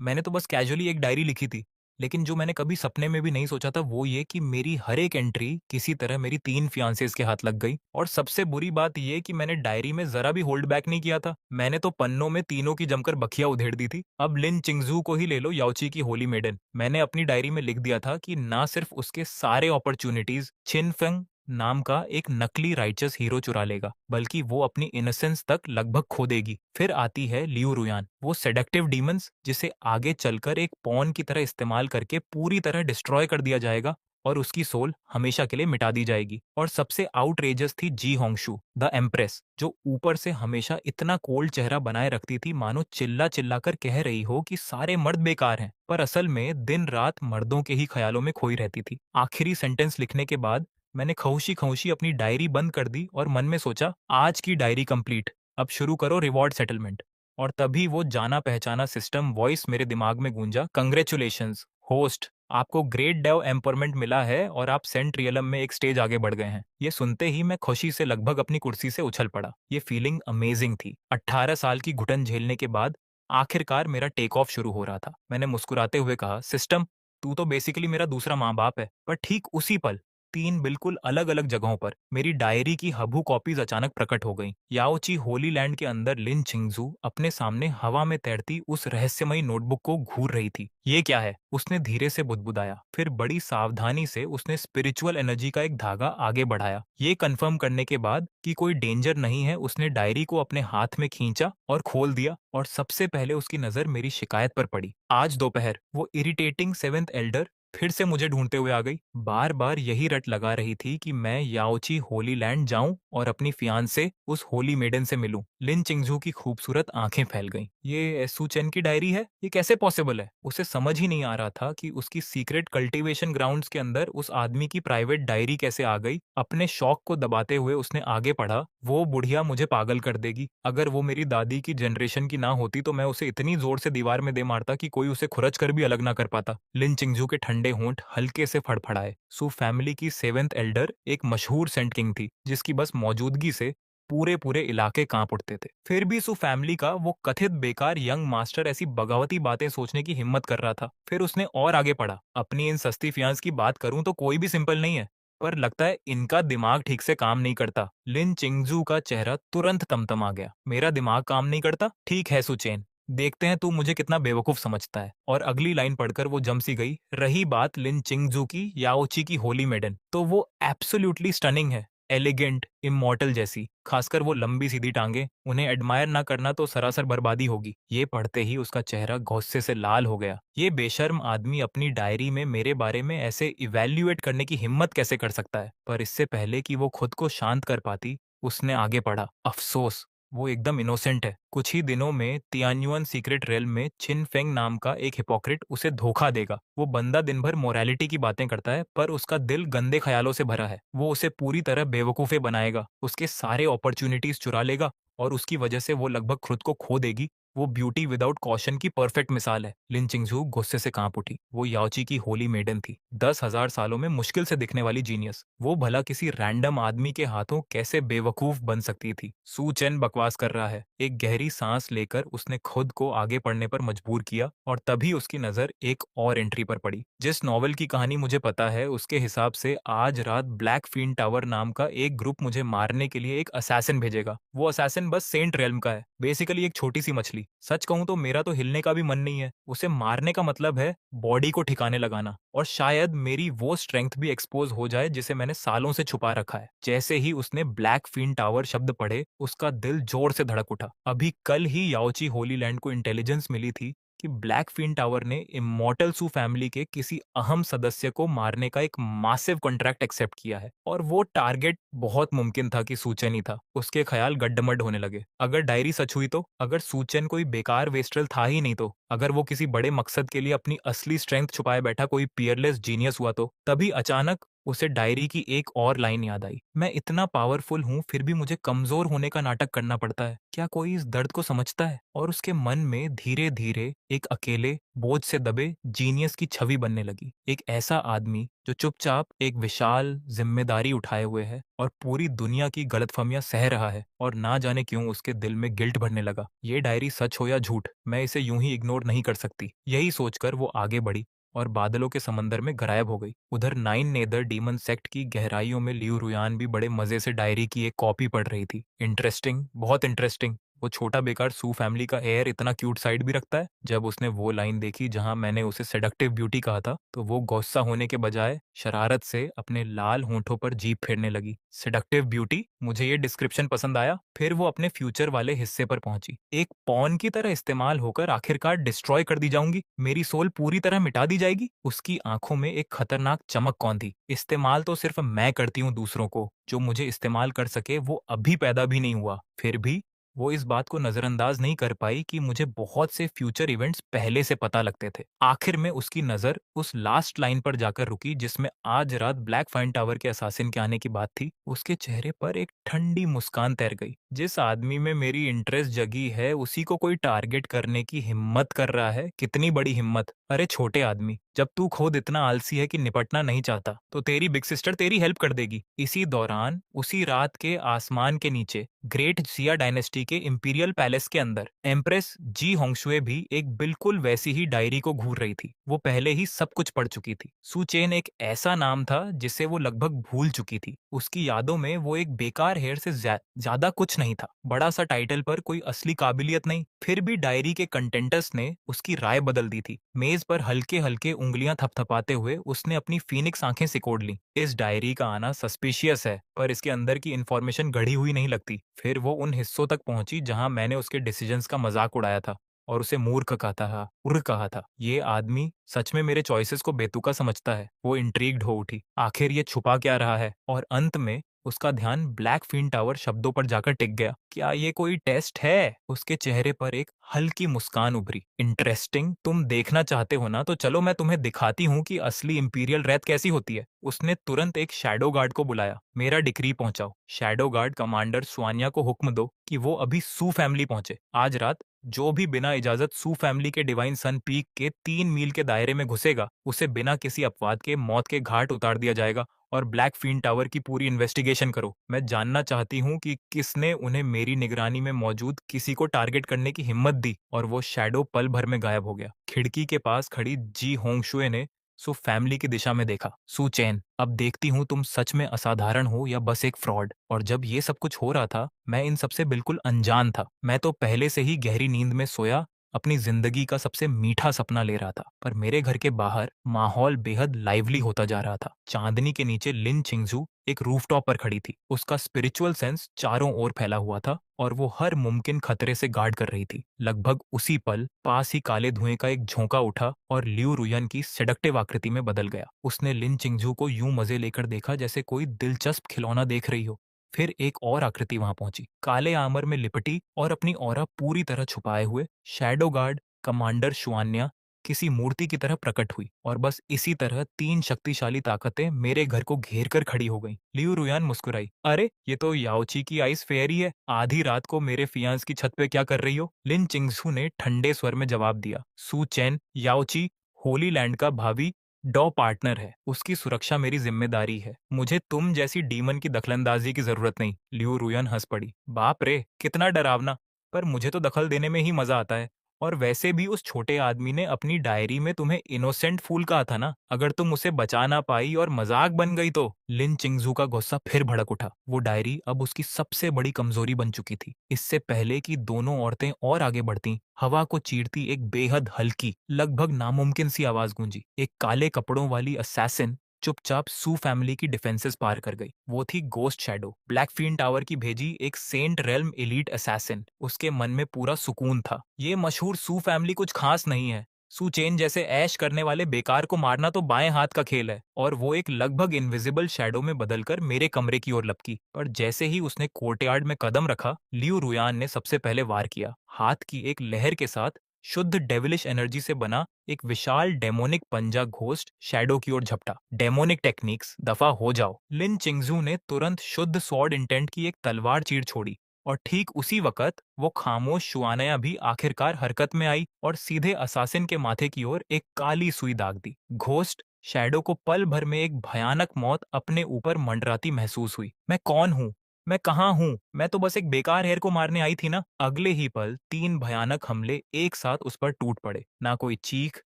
मैंने तो बस कैजुअली एक डायरी लिखी थी, लेकिन जो मैंने कभी सपने में भी नहीं सोचा था वो ये कि मेरी हर एक एंट्री किसी तरह मेरी 3 फियांसेस के हाथ लग गई और सबसे बुरी बात ये कि मैंने डायरी में ज़रा भी होल्ड बैक नहीं किया था। मैंने तो पन्नों में तीनों की जमकर बखिया उधेड़ दी थी। अब लिन चिंगज़ू को ही ले लो, याओची की होली मेडन। मैंने अपनी डायरी में लिख दिया था कि ना सिर्फ उसके सारे अपॉर्च्युनिटीज़ छिन फेंग नाम का एक नकली राइचस हीरो चुरा लेगा, बल्कि वो अपनी इनोसेंस तक लगभग खो देगी। फिर आती है लियू रुयान, वो सेडक्टिव डीमंस जिसे आगे चलकर एक पॉन की तरह इस्तेमाल करके पूरी तरह डिस्ट्रॉय कर दिया जाएगा और उसकी सोल हमेशा के लिए मिटा दी जाएगी। और सबसे आउटरेजस थी जी होंगशू द एम्प्रेस, जो ऊपर से हमेशा इतना कोल्ड चेहरा बनाए रखती थी मानो चिल्ला चिल्ला कर कह रही हो कि सारे मर्द बेकार हैं, पर असल में दिन रात मर्दों के ही ख्यालों में खोई रहती थी। आखिरी सेंटेंस लिखने के बाद मैंने खौशी खौशी अपनी डायरी बंद कर दी और मन में सोचा, आज की डायरी कंप्लीट, अब शुरू करो रिवॉर्ड सेटलमेंट। और तभी वो जाना पहचाना सिस्टम वॉइस मेरे दिमाग में गूंजा, कंग्रेचुलेशंस होस्ट, आपको ग्रेट डेव एम्पावरमेंट मिला है और आप सेंट रियलम में एक स्टेज आगे बढ़ गए हैं। ये सुनते ही मैं खुशी से लगभग अपनी कुर्सी से उछल पड़ा। ये फीलिंग अमेजिंग थी। 18 साल की घुटन झेलने के बाद आखिरकार मेरा टेक ऑफ शुरू हो रहा था। मैंने मुस्कुराते हुए कहा, सिस्टम, तू तो बेसिकली मेरा दूसरा माँ बाप है। पर ठीक उसी पल 3 बिल्कुल अलग-अलग जगहों पर मेरी डायरी की हबू कॉपीज अचानक प्रकट हो गईं। याओची होली लैंड के अंदर लिन चिंगजू अपने सामने हवा में तैरती उस रहस्यमयी नोटबुक को घूर रही थी। ये क्या है? उसने धीरे से बुदबुदाया। फिर बड़ी सावधानी से उसने स्पिरिचुअल एनर्जी का एक धागा आगे बढ़ाया। ये कंफर्म करने के बाद कि कोई डेंजर नहीं है, उसने डायरी को अपने हाथ में खींचा और खोल दिया और सबसे पहले उसकी नजर मेरी शिकायत पर पड़ी। आज दोपहर वो इरिटेटिंग सेवेंथ एल्डर फिर से मुझे ढूंढते हुए आ गई। बार बार यही रट लगा रही थी कि मैं याओची होली लैंड जाऊं और अपनी फियांसे उस होली मेडन से मिलूं। लिन चिंगजू की खूबसूरत आंखें फैल गईं। ये सू चेन की डायरी है? ये कैसे पॉसिबल है? उसे समझ ही नहीं आ रहा था कि उसकी सीक्रेट कल्टीवेशन ग्राउंड्स के अंदर उस आदमी की प्राइवेट डायरी कैसे आ गई। अपने शौक को दबाते हुए उसने आगे पढ़ा, वो बुढ़िया मुझे पागल कर देगी। अगर वो मेरी दादी की जनरेशन की ना होती तो मैं उसे इतनी जोर से दीवार में दे मारता कि कोई उसे खुरच कर भी अलग ना कर पाता। लिन चिंगजू के ठंडे होंठ हल्के से फड़फड़ाए। सू फैमिली की सेवेंथ एल्डर एक मशहूर सेंट किंग थी, जिसकी बस मौजूदगी से पूरे पूरे इलाके कांप उठते थे। फिर भी सू फैमिली का वो कथित बेकार यंग मास्टर ऐसी बगावती बातें सोचने की हिम्मत कर रहा था। फिर उसने और आगे पढ़ा, अपनी इन सस्ती फियांस की बात करूं तो कोई भी सिंपल नहीं है, पर लगता है इनका दिमाग ठीक से काम नहीं करता। लिन चिंगजू का चेहरा तुरंत तमतमा गया। मेरा दिमाग काम नहीं करता? ठीक है सुचेन, देखते हैं तू मुझे कितना बेवकूफ समझता है। और अगली लाइन पढ़कर वो जम सी गई। रही बात लिन चिंगजू की याओची की होली मेडन, तो वो एब्सोल्युटली स्टनिंग है, एलिगेंट, इमॉर्टल जैसी। खासकर वो लंबी सीधी टांगे, उन्हें एडमायर ना करना तो सरासर बर्बादी होगी। ये पढ़ते ही उसका चेहरा गुस्से से लाल हो गया। ये बेशर्म आदमी अपनी डायरी में मेरे बारे में ऐसे इवैल्यूएट करने की हिम्मत कैसे कर सकता है? पर इससे पहले कि वो खुद को शांत कर पाती, उसने आगे पढ़ा, अफसोस, वो एकदम इनोसेंट है। कुछ ही दिनों में तियान्युअन सीक्रेट रेल में छिन फेंग नाम का एक हिपोक्रेट उसे धोखा देगा। वो बंदा दिन भर मोरालिटी की बातें करता है, पर उसका दिल गंदे ख्यालों से भरा है। वो उसे पूरी तरह बेवकूफे बनाएगा, उसके सारे अपॉर्चुनिटीज चुरा लेगा और उसकी वजह से वो लगभग खुद को खो देगी। वो ब्यूटी विदाउट कॉशन की परफेक्ट मिसाल है। लिन चिंगजू गुस्से से कांप उठी। वो याओची की होली मेडन थी, 10,000 सालों में मुश्किल से दिखने वाली जीनियस। वो भला किसी रैंडम आदमी के हाथों कैसे बेवकूफ बन सकती थी? सू चेन बकवास कर रहा है। एक गहरी सांस लेकर उसने खुद को आगे पढ़ने पर मजबूर किया और तभी उसकी नजर एक और एंट्री पर पड़ी। जिस नॉवल की कहानी मुझे पता है, उसके हिसाब से आज रात ब्लैक फीन टावर नाम का एक ग्रुप मुझे मारने के लिए एक असैसिन भेजेगा। वो असैसिन बस सेंट रेल्म का है, बेसिकली एक छोटी सी मछली। सच कहूं तो मेरा तो हिलने का भी मन नहीं है। उसे मारने का मतलब है बॉडी को ठिकाने लगाना, और शायद मेरी वो स्ट्रेंथ भी एक्सपोज हो जाए जिसे मैंने सालों से छुपा रखा है। जैसे ही उसने ब्लैक फीन टावर शब्द पढ़े, उसका दिल जोर से धड़क उठा। अभी कल ही याओची होली लैंड को इंटेलिजेंस मिली थी कि ब्लैक फिन टावर ने इमॉर्टल सू फैमिली के किसी अहम सदस्य को मारने का एक मासिव कॉन्ट्रैक्ट एक्सेप्ट किया है, और वो टारगेट बहुत मुमकिन था कि सूचन ही था। उसके ख्याल गड्डमड होने लगे। अगर डायरी सच हुई तो, अगर सूचन कोई बेकार वेस्ट्रल था ही नहीं तो, अगर वो किसी बड़े मकसद के लिए अपनी असली स्ट्रेंथ छुपाए बैठा कोई पियरलेस जीनियस हुआ तो, तभी अचानक उसे डायरी की एक और लाइन याद आई, मैं इतना पावरफुल हूँ फिर भी मुझे कमजोर होने का नाटक करना पड़ता है। क्या कोई इस दर्द को समझता है? और उसके मन में धीरे धीरे एक अकेले बोझ से दबे जीनियस की छवि बनने लगी। एक ऐसा आदमी जो चुपचाप एक विशाल जिम्मेदारी उठाए हुए है और पूरी दुनिया की गलतफहमियां सह रहा है, और ना जाने क्यों उसके दिल में गिल्ट भरने लगा। ये डायरी सच हो या झूठ, मैं इसे यूं ही इग्नोर नहीं कर सकती। यही सोचकर वो आगे बढ़ी और बादलों के समंदर में गायब हो गई। उधर नाइन नेदर डीमन सेक्ट की गहराइयों में लियू रुयान भी बड़े मजे से डायरी की एक कॉपी पढ़ रही थी। इंटरेस्टिंग, बहुत इंटरेस्टिंग। वो छोटा बेकार सू फैमिली का एयर इतना क्यूट साइड भी रखता है। जब उसने वो लाइन देखी जहां मैंने उसे सेडक्टिव ब्यूटी कहा था, तो वो गुस्सा होने के बजाय शरारत से अपने लाल होंठों पर जीभ फेरने लगी। सेडक्टिव ब्यूटी, मुझे ये डिस्क्रिप्शन पसंद आया। फिर वो अपने फ्यूचर वाले हिस्से पर पहुंची। एक पॉन की तरह इस्तेमाल होकर आखिरकार डिस्ट्रॉय कर दी जाऊंगी, मेरी सोल पूरी तरह मिटा दी जाएगी। उसकी आंखों में एक खतरनाक चमक कौन थी। इस्तेमाल तो सिर्फ मैं करती हूँ दूसरों को, जो मुझे इस्तेमाल कर सके वो अभी पैदा भी नहीं हुआ। फिर भी वो इस बात को नजरअंदाज नहीं कर पाई कि मुझे बहुत से फ्यूचर इवेंट्स पहले से पता लगते थे। आखिर में उसकी नजर उस लास्ट लाइन पर जाकर रुकी जिसमें आज रात ब्लैक फाइन टावर के असासिन के आने की बात थी। उसके चेहरे पर एक ठंडी मुस्कान तैर गई। जिस आदमी में मेरी इंटरेस्ट जगी है उसी को कोई टारगेट करने की हिम्मत कर रहा है। कितनी बड़ी हिम्मत! अरे छोटे आदमी, जब तू खुद इतना आलसी है कि निपटना नहीं चाहता, तो तेरी बिग सिस्टर तेरी हेल्प कर देगी। इसी दौरान उसी रात के आसमान के नीचे ग्रेट जिया डायनेस्टी के इंपीरियल पैलेस के अंदर एम्प्रेस जी होंगशुए भी एक बिल्कुल वैसी ही डायरी को घूर रही थी। वो पहले ही सब कुछ पढ़ चुकी थी। सुचेन एक ऐसा नाम था जिसे वो लगभग भूल चुकी थी। उसकी यादों में वो एक बेकार हेयर से ज्यादा कुछ नहीं था। बड़ा सा टाइटल पर कोई असली काबिलियत नहीं। फिर भी डायरी के कंटेंटर्स ने उसकी राय बदल दी थी। मेज पर हल्के हल्के उंगलियां थपथपाते हुए उसने अपनी फीनिक्स आंखें सिकोड़ ली। इस डायरी का आना सस्पिशियस है, पर इसके अंदर की इंफॉर्मेशन गढ़ी हुई नहीं लगती। फिर वो उन हिस्सों तक पहुंची जहां मैंने उसके डिसीजंस का मजाक उड़ाया था और उसे मूर्ख कहा था। ये आदमी सच में मेरे चॉइसेस को बेतुका समझता है। वो इंट्रीग्ड हो उठी, आखिर ये छुपा क्या रहा है? और अंत में उसका ध्यान ब्लैक फिन टावर शब्दों पर जाकर टिक गया। क्या ये कोई टेस्ट है? उसके चेहरे पर एक हल्की मुस्कान उभरी। इंटरेस्टिंग, तुम देखना चाहते हो ना, तो चलो मैं तुम्हें दिखाती हूँ कि असली इंपीरियल रैत कैसी होती है। उसने तुरंत एक शैडो गार्ड को बुलाया। मेरा डिक्री पहुंचाओ। शैडो गार्ड कमांडर स्वानिया को हुक्म दो कि वो अभी सू फैमिली पहुंचे। आज रात जो भी बिना इजाजत सू फैमिली के डिवाइन सन पीक के 3 मील के दायरे में घुसेगा, उसे बिना किसी अपवाद के मौत के घाट उतार दिया जाएगा। और ब्लैक फीन टावर की पूरी इन्वेस्टिगेशन करो। मैं जानना चाहती हूँ कि किसने उन्हें मेरी निगरानी में मौजूद किसी को टारगेट करने की हिम्मत दी। और वो शैडो पल भर में गायब हो गया। खिड़की के पास खड़ी जी होंगशुए ने सु फैमिली की दिशा में देखा। सु चैन, अब देखती हूँ तुम सच में असाधारण हो या बस एक फ्रॉड। और जब ये सब कुछ हो रहा था, मैं इन सबसे बिल्कुल अनजान था। मैं तो पहले से ही गहरी नींद में सोया अपनी जिंदगी का सबसे मीठा सपना ले रहा था। पर मेरे घर के बाहर माहौल बेहद लाइवली होता जा रहा था। चांदनी के नीचे लिन चिंगजू एक रूफटॉप पर खड़ी थी। उसका स्पिरिचुअल सेंस चारों ओर फैला हुआ था और वो हर मुमकिन खतरे से गार्ड कर रही थी। लगभग उसी पल पास ही काले धुएं का एक झोंका उठा और लियू रुयन की सेडक्टिव आकृति में बदल गया। उसने लिन चिंगजू को यूं मजे लेकर देखा जैसे कोई दिलचस्प खिलौना देख रही हो। फिर एक और आकृति वहां पहुंची, काले आमर में लिपटी और अपनी ऑरा पूरी तरह छुपाए हुए शैडो गार्ड कमांडर शुआन्या किसी मूर्ति की तरह प्रकट हुई। और बस इसी तरह 3 शक्तिशाली ताकतें मेरे घर को घेर कर खड़ी हो गईं। लियू रुयान मुस्कुराई, अरे ये तो याओची की आइस फेयरी है। आधी रात को मेरे फियांस की छत पे क्या कर रही हो? लिन चिंगसू ने ठंडे स्वर में जवाब दिया। सू चैन, याओची होली लैंड का भावी डॉ पार्टनर है। उसकी सुरक्षा मेरी जिम्मेदारी है। मुझे तुम जैसी डीमन की दखलंदाजी की जरूरत नहीं। लियू रुयन हंस पड़ी, बाप रे कितना डरावना! पर मुझे तो दखल देने में ही मजा आता है। और वैसे भी उस छोटे आदमी ने अपनी डायरी में तुम्हें इनोसेंट फूल कहा था ना। अगर तुम उसे बचा ना पाई और मजाक बन गई तो। लिन चिंगजू का गुस्सा फिर भड़क उठा। वो डायरी अब उसकी सबसे बड़ी कमजोरी बन चुकी थी। इससे पहले कि दोनों औरतें और आगे बढ़ती, हवा को चीरती एक बेहद हल्की, लगभग नामुमकिन सी आवाज गूंजी। एक काले कपड़ों वाली असैसिन चुपचाप सू फैमिली की डिफेंसेस पार कर गई। वो थी गोस्ट शैडो, ब्लैक फीन टावर की भेजी एक सेंट रेल्म एलीट असैसिन। उसके मन में पूरा सुकून था। ये मशहूर सू फैमिली कुछ खास नहीं है। सू चेन जैसे ऐश करने वाले बेकार को मारना तो बाएं हाथ का खेल है। और वो एक लगभग इनविजिबल शैडो में बदलकर मेरे कमरे की ओर लपकी। पर जैसे ही उसने कोर्टयार्ड में कदम रखा, लियू रुयान ने सबसे पहले वार किया। हाथ की एक लहर के साथ शुद्ध डेविलिश एनर्जी से बना एक विशाल डेमोनिक पंजा घोस्ट शैडो की ओर झपटा। डेमोनिक टेक्निक्स, दफा हो जाओ। लिन चिंगजू ने तुरंत शुद्ध सॉर्ड इंटेंट की एक तलवार चीर छोड़ी और ठीक उसी वक्त वो खामोश शुआनया भी आखिरकार हरकत में आई और सीधे असासिन के माथे की ओर एक काली सुई दाग दी। घोस्ट शैडो को पल भर में एक भयानक मौत अपने ऊपर मंडराती महसूस हुई। मैं कौन हूँ? मैं कहाँ हूँ? मैं तो बस एक बेकार हेयर को मारने आई थी ना। अगले ही पल 3 भयानक हमले एक साथ उस पर टूट पड़े। ना कोई चीख,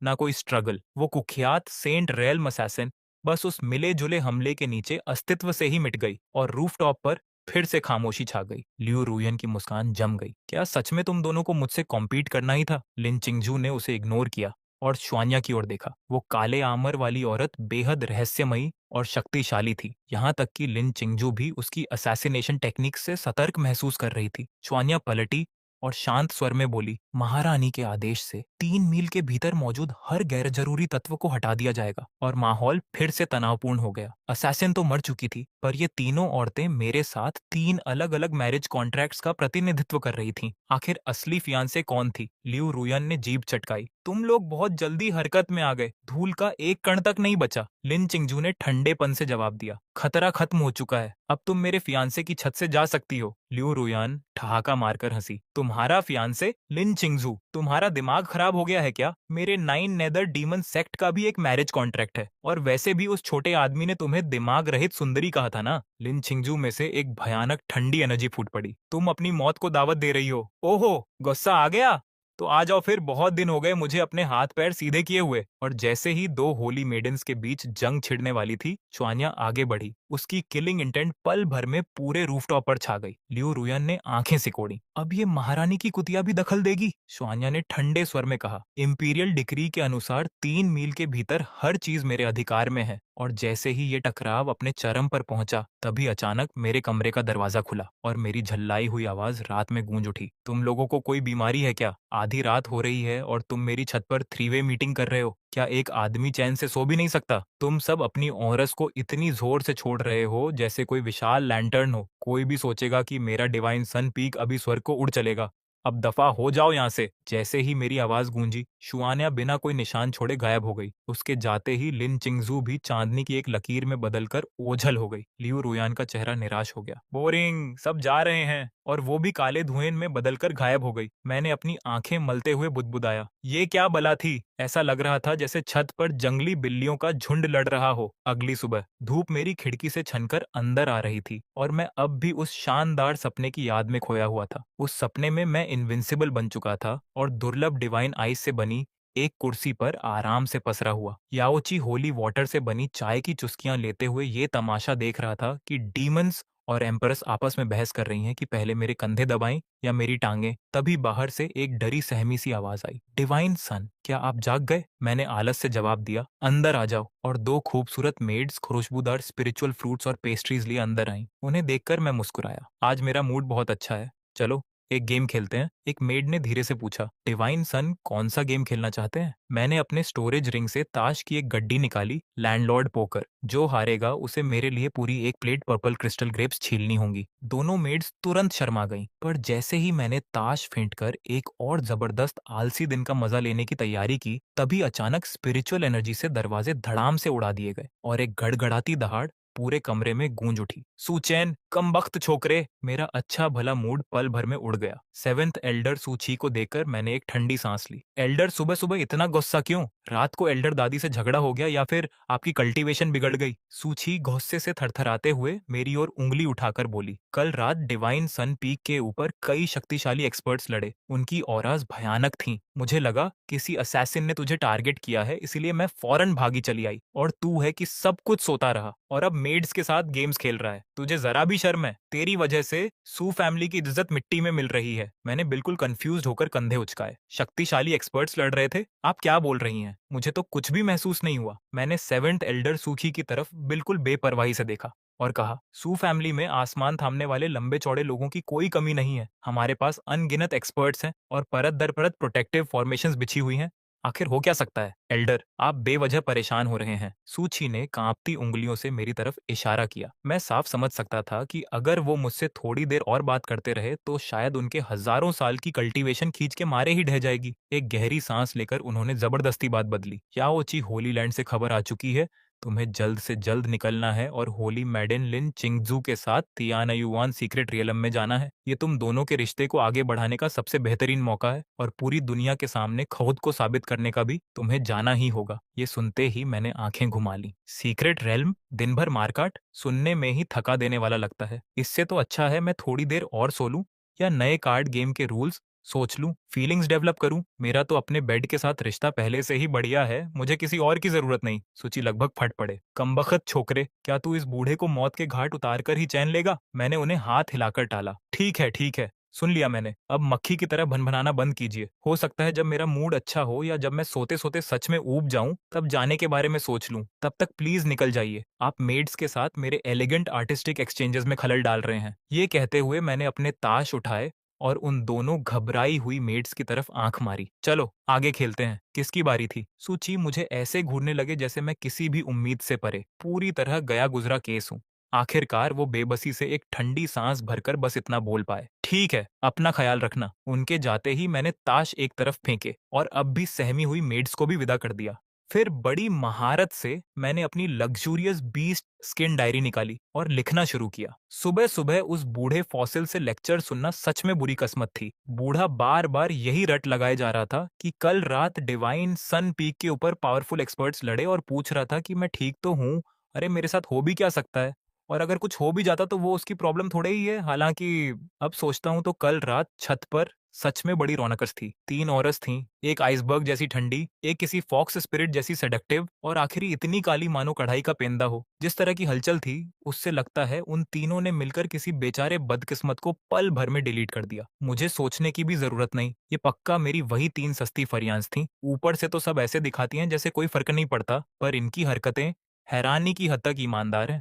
ना कोई स्ट्रगल। वो कुख्यात सेंट रेल असैसिन बस उस मिले-जुले हमले के नीचे अस्तित्व से ही मिट गई और रूफटॉप पर फिर से खामोशी छा गई। लियू रुयन की मुस्कान जम गई। क्या सच में तुम दोनों को मुझसे कॉम्पीट करना ही था? लिन चिंगजू ने उसे इग्नोर किया और शुआन्या की ओर देखा। वो काले आमर वाली औरत बेहद रहस्यमयी और शक्तिशाली थी। यहाँ तक कि लिन चिंगजू भी उसकी असैसिनेशन टेक्निक से सतर्क महसूस कर रही थी। शुआन्या पलटी और शांत स्वर में बोली, महारानी के आदेश से 3 मील के भीतर मौजूद हर गैर जरूरी तत्व को हटा दिया जाएगा। और माहौल फिर से तनावपूर्ण हो गया। असैसिन तो मर चुकी थी, पर ये तीनों औरतें मेरे साथ 3 अलग-अलग मैरिज कॉन्ट्रैक्ट्स का प्रतिनिधित्व कर रही थीं। आखिर असली फियांसे कौन थी? लियू रुयन ने जीभ चटकाई। तुम लोग बहुत जल्दी हरकत में आ गए। धूल का एक कण तक नहीं बचा। लिन चिंगजू ने ठंडेपन से जवाब दिया। खतरा खत्म हो चुका है। अब तुम मेरे फियांसे की छत से जा सकती हो। लियू रुयान ठहाका मारकर हंसी। तुम्हारा फियांसे? लिन चिंगजू, तुम्हारा दिमाग खराब हो गया है क्या? मेरे 9 नेदर डीमन सेक्ट का भी एक मैरिज कॉन्ट्रैक्ट है और वैसे भी उस छोटे आदमी ने तुम्हें दिमाग रहित सुंदरी कहा था ना। लिन चिंगजू में से एक भयानक ठंडी एनर्जी फूट पड़ी। तुम अपनी मौत को दावत दे रही हो? ओहो, गुस्सा आ गया? तो आ जाओ फिर। बहुत दिन हो गए मुझे अपने हाथ पैर सीधे किए हुए। और जैसे ही 2 होली मेडन्स के बीच जंग छिड़ने वाली थी, शुआन्या आगे बढ़ी। उसकी किलिंग इंटेंट पल भर में पूरे रूफटॉप पर छा गई। लियू रुयन ने आंखें सिकोड़ी। अब ये महारानी की कुतिया भी दखल देगी? शुआन्या ने ठंडे स्वर में कहा। इंपीरियल डिक्री के अनुसार 3 मील के भीतर हर चीज मेरे अधिकार में है। और जैसे ही ये टकराव अपने चरम पर पहुंचा, तभी अचानक मेरे कमरे का दरवाजा खुला और मेरी झल्लाई हुई आवाज रात में गूंज उठी। तुम लोगों को कोई बीमारी है क्या? आधी रात हो रही है और तुम मेरी छत पर 3 वे मीटिंग कर रहे हो। क्या एक आदमी चैन से सो भी नहीं सकता? तुम सब अपनी औरस को इतनी जोर से छोड़ रहे हो जैसे कोई विशाल लैंटर्न हो। कोई भी सोचेगा कि मेरा डिवाइन सन पीक अभी स्वर्ग को उड़ चलेगा। अब दफा हो जाओ यहाँ से। जैसे ही मेरी आवाज गूंजी, शुआन्या बिना कोई निशान छोड़े गायब हो गई। उसके जाते ही लिन चिंगजू भी चांदनी की एक लकीर में बदलकर ओझल हो गई। लियू रुयान का चेहरा निराश हो गया। बोरिंग, सब जा रहे हैं। और वो भी काले धुएं में बदलकर गायब हो गई। मैंने अपनी आंखें मलते हुए बुदबुदाया, ये क्या बला थी? ऐसा लग रहा था जैसे छत पर जंगली बिल्लियों का झुंड लड़ रहा हो। अगली सुबह धूप मेरी खिड़की से छनकर अंदर आ रही थी और मैं अब भी उस शानदार सपने की याद में खोया हुआ था। उस सपने में मैं इनविंसिबल बन चुका था और दुर्लभ डिवाइन आइस से बनी एक कुर्सी पर आराम से पसरा हुआ याओची होली वाटर से बनी चाय की चुस्कियां लेते हुए ये तमाशा देख रहा था कि डीमंस और एम्परस आपस में बहस कर रही हैं कि पहले मेरे कंधे दबाएं या मेरी टांगें। तभी बाहर से एक डरी सहमी सी आवाज आई, डिवाइन सन, क्या आप जाग गए? मैंने आलस से जवाब दिया, अंदर आ जाओ। और 2 खूबसूरत मेड्स खुशबूदार स्पिरिचुअल फ्रूट्स और पेस्ट्रीज लिए अंदर आईं। उन्हें देखकर मैं मुस्कुराया। आज मेरा मूड बहुत अच्छा है, चलो एक गेम खेलते हैं। एक मेड ने धीरे से पूछा। डिवाइन सन, कौन सा गेम खेलना चाहते हैं? मैंने अपने स्टोरेज रिंग से ताश की एक गड्डी निकाली, लैंडलॉर्ड पोकर। जो हारेगा उसे मेरे लिए पूरी एक प्लेट पर्पल क्रिस्टल ग्रेप्स छीलनी होंगी। दोनों मेड्स तुरंत शर्मा गईं, पर जैसे ही मैंने ताश फेंटकर एक और जबरदस्त आलसी दिन का मजा लेने की तैयारी की, तभी अचानक स्पिरिचुअल एनर्जी से दरवाजे धड़ाम से उड़ा दिए गए और एक गड़गड़ाती दहाड़ पूरे कमरे में गूंज उठी। सुचैन, कमबख्त छोकरे! मेरा अच्छा भला मूड पल भर में उड़ गया। 7th एल्डर सूची को देखकर मैंने एक ठंडी सांस ली। एल्डर, सुबह सुबह इतना गुस्सा क्यों? रात को एल्डर दादी से झगड़ा हो गया या फिर आपकी कल्टीवेशन बिगड़ गई? सूची गुस्से से थरथराते हुए मेरी ओर उंगली उठाकर बोली, कल रात डिवाइन सन पीक के ऊपर कई शक्तिशाली एक्सपर्ट्स लड़े। उनकी ऑराज भयानक थीं। मुझे लगा किसी असैसिन ने तुझे टारगेट किया है, इसीलिए मैं फौरन भागी चली आई। और तू है कि सब कुछ सोता रहा और अब मेड्स के साथ गेम्स खेल रहा है। तुझे जरा भी शर्म है? तेरी वजह से सू फैमिली की इज्जत मिट्टी में मिल रही है। मैंने बिल्कुल कंफ्यूज्ड होकर कंधे उचकाए। शक्तिशाली एक्सपर्ट्स लड़ रहे थे? आप क्या बोल रही हैं? मुझे तो कुछ भी महसूस नहीं हुआ। मैंने 7th एल्डर सूखी की तरफ बिल्कुल बेपरवाही से देखा और कहा, सू फैमिली में आसमान थामने वाले लंबे चौड़े लोगों की कोई कमी नहीं है। हमारे पास अनगिनत एक्सपर्ट्स हैं और परत दर परत प्रोटेक्टिव फॉर्मेशंस बिछी हुई हैं। आखिर हो क्या सकता है? एल्डर, आप बेवजह परेशान हो रहे हैं। सूची ने कांपती उंगलियों से मेरी तरफ इशारा किया। मैं साफ समझ सकता था कि अगर वो मुझसे थोड़ी देर और बात करते रहे तो शायद उनके हजारों साल की कल्टीवेशन खींच के मारे ही ढह जाएगी। एक गहरी सांस लेकर उन्होंने जबरदस्ती बात बदली। याओची होली लैंड से खबर आ चुकी है। तुम्हें जल्द से जल्द निकलना है और होली मैडन लिन चिंगजू के साथ तियानायुआन सीक्रेट रियलम में जाना है। ये तुम दोनों के रिश्ते को आगे बढ़ाने का सबसे बेहतरीन मौका है और पूरी दुनिया के सामने खुद को साबित करने का भी तुम्हें जाना ही होगा। ये सुनते ही मैंने आंखें घुमा ली। सीक्रेट रेल्म, दिन भर मारकाट, सुनने में ही थका देने वाला लगता है। इससे तो अच्छा है मैं थोड़ी देर और सो लूं या नए कार्ड गेम के रूल्स सोच लूं, फीलिंग्स डेवलप करूं। मेरा तो अपने बेड के साथ रिश्ता पहले से ही बढ़िया है, मुझे किसी और की जरूरत नहीं। सूची लगभग फट पड़े। कमबख्त छोकरे, क्या तू इस बूढ़े को मौत के घाट उतार कर ही चैन लेगा? मैंने उन्हें हाथ हिलाकर टाला। ठीक है, सुन लिया मैंने। अब मक्खी की तरह भनभनाना बंद कीजिए। हो सकता है जब मेरा मूड अच्छा हो या जब मैं सोते सोते सच में ऊब जाऊं तब जाने के बारे में सोच लूं। तब तक प्लीज निकल जाइए। आप मेड्स के साथ मेरे एलिगेंट आर्टिस्टिक एक्सचेंजेस में खलल डाल रहे हैं। ये कहते हुए मैंने अपने ताश उठाए और उन दोनों घबराई हुई मेड्स की तरफ आंख मारी। चलो आगे खेलते हैं। किसकी बारी थी? सूची मुझे ऐसे घूरने लगे जैसे मैं किसी भी उम्मीद से परे पूरी तरह गया गुजरा केस हूं। आखिरकार वो बेबसी से एक ठंडी सांस भरकर बस इतना बोल पाए, ठीक है, अपना ख्याल रखना। उनके जाते ही मैंने ताश एक तरफ फेंके और अब भी सहमी हुई मेड्स को भी विदा कर दिया। फिर बड़ी महारत से मैंने अपनी लग्जूरियस बीस्ट स्किन डायरी निकाली और लिखना शुरू किया। सुबह सुबह उस बूढ़े फॉसिल से लेक्चर सुनना सच में बुरी किस्मत थी। बूढ़ा बार बार यही रट लगाए जा रहा था कि कल रात डिवाइन सन पीक के ऊपर पावरफुल एक्सपर्ट्स लड़े और पूछ रहा था कि मैं ठीक तो हूँ। अरे मेरे साथ हो भी क्या सकता है? और अगर कुछ हो भी जाता तो वो उसकी प्रॉब्लम थोड़े ही है। हालांकि अब सोचता हूँ तो कल रात छत पर सच में बड़ी रौनकस थी। 3 औरस थीं, एक आइसबर्ग जैसी ठंडी, एक किसी फॉक्स स्पिरिट जैसी सेडक्टिव और आखिरी इतनी काली मानो कढ़ाई का पेंदा हो। जिस तरह की हलचल थी उससे लगता है उन तीनों ने मिलकर किसी बेचारे बदकिस्मत को पल भर में डिलीट कर दिया। मुझे सोचने की भी जरूरत नहीं, ये पक्का मेरी वही 3 सस्ती फरियांस थीं। ऊपर से तो सब ऐसे दिखाती हैं जैसे कोई फर्क नहीं पड़ता, पर इनकी हरकतें हैरानी की हद तक ईमानदार है।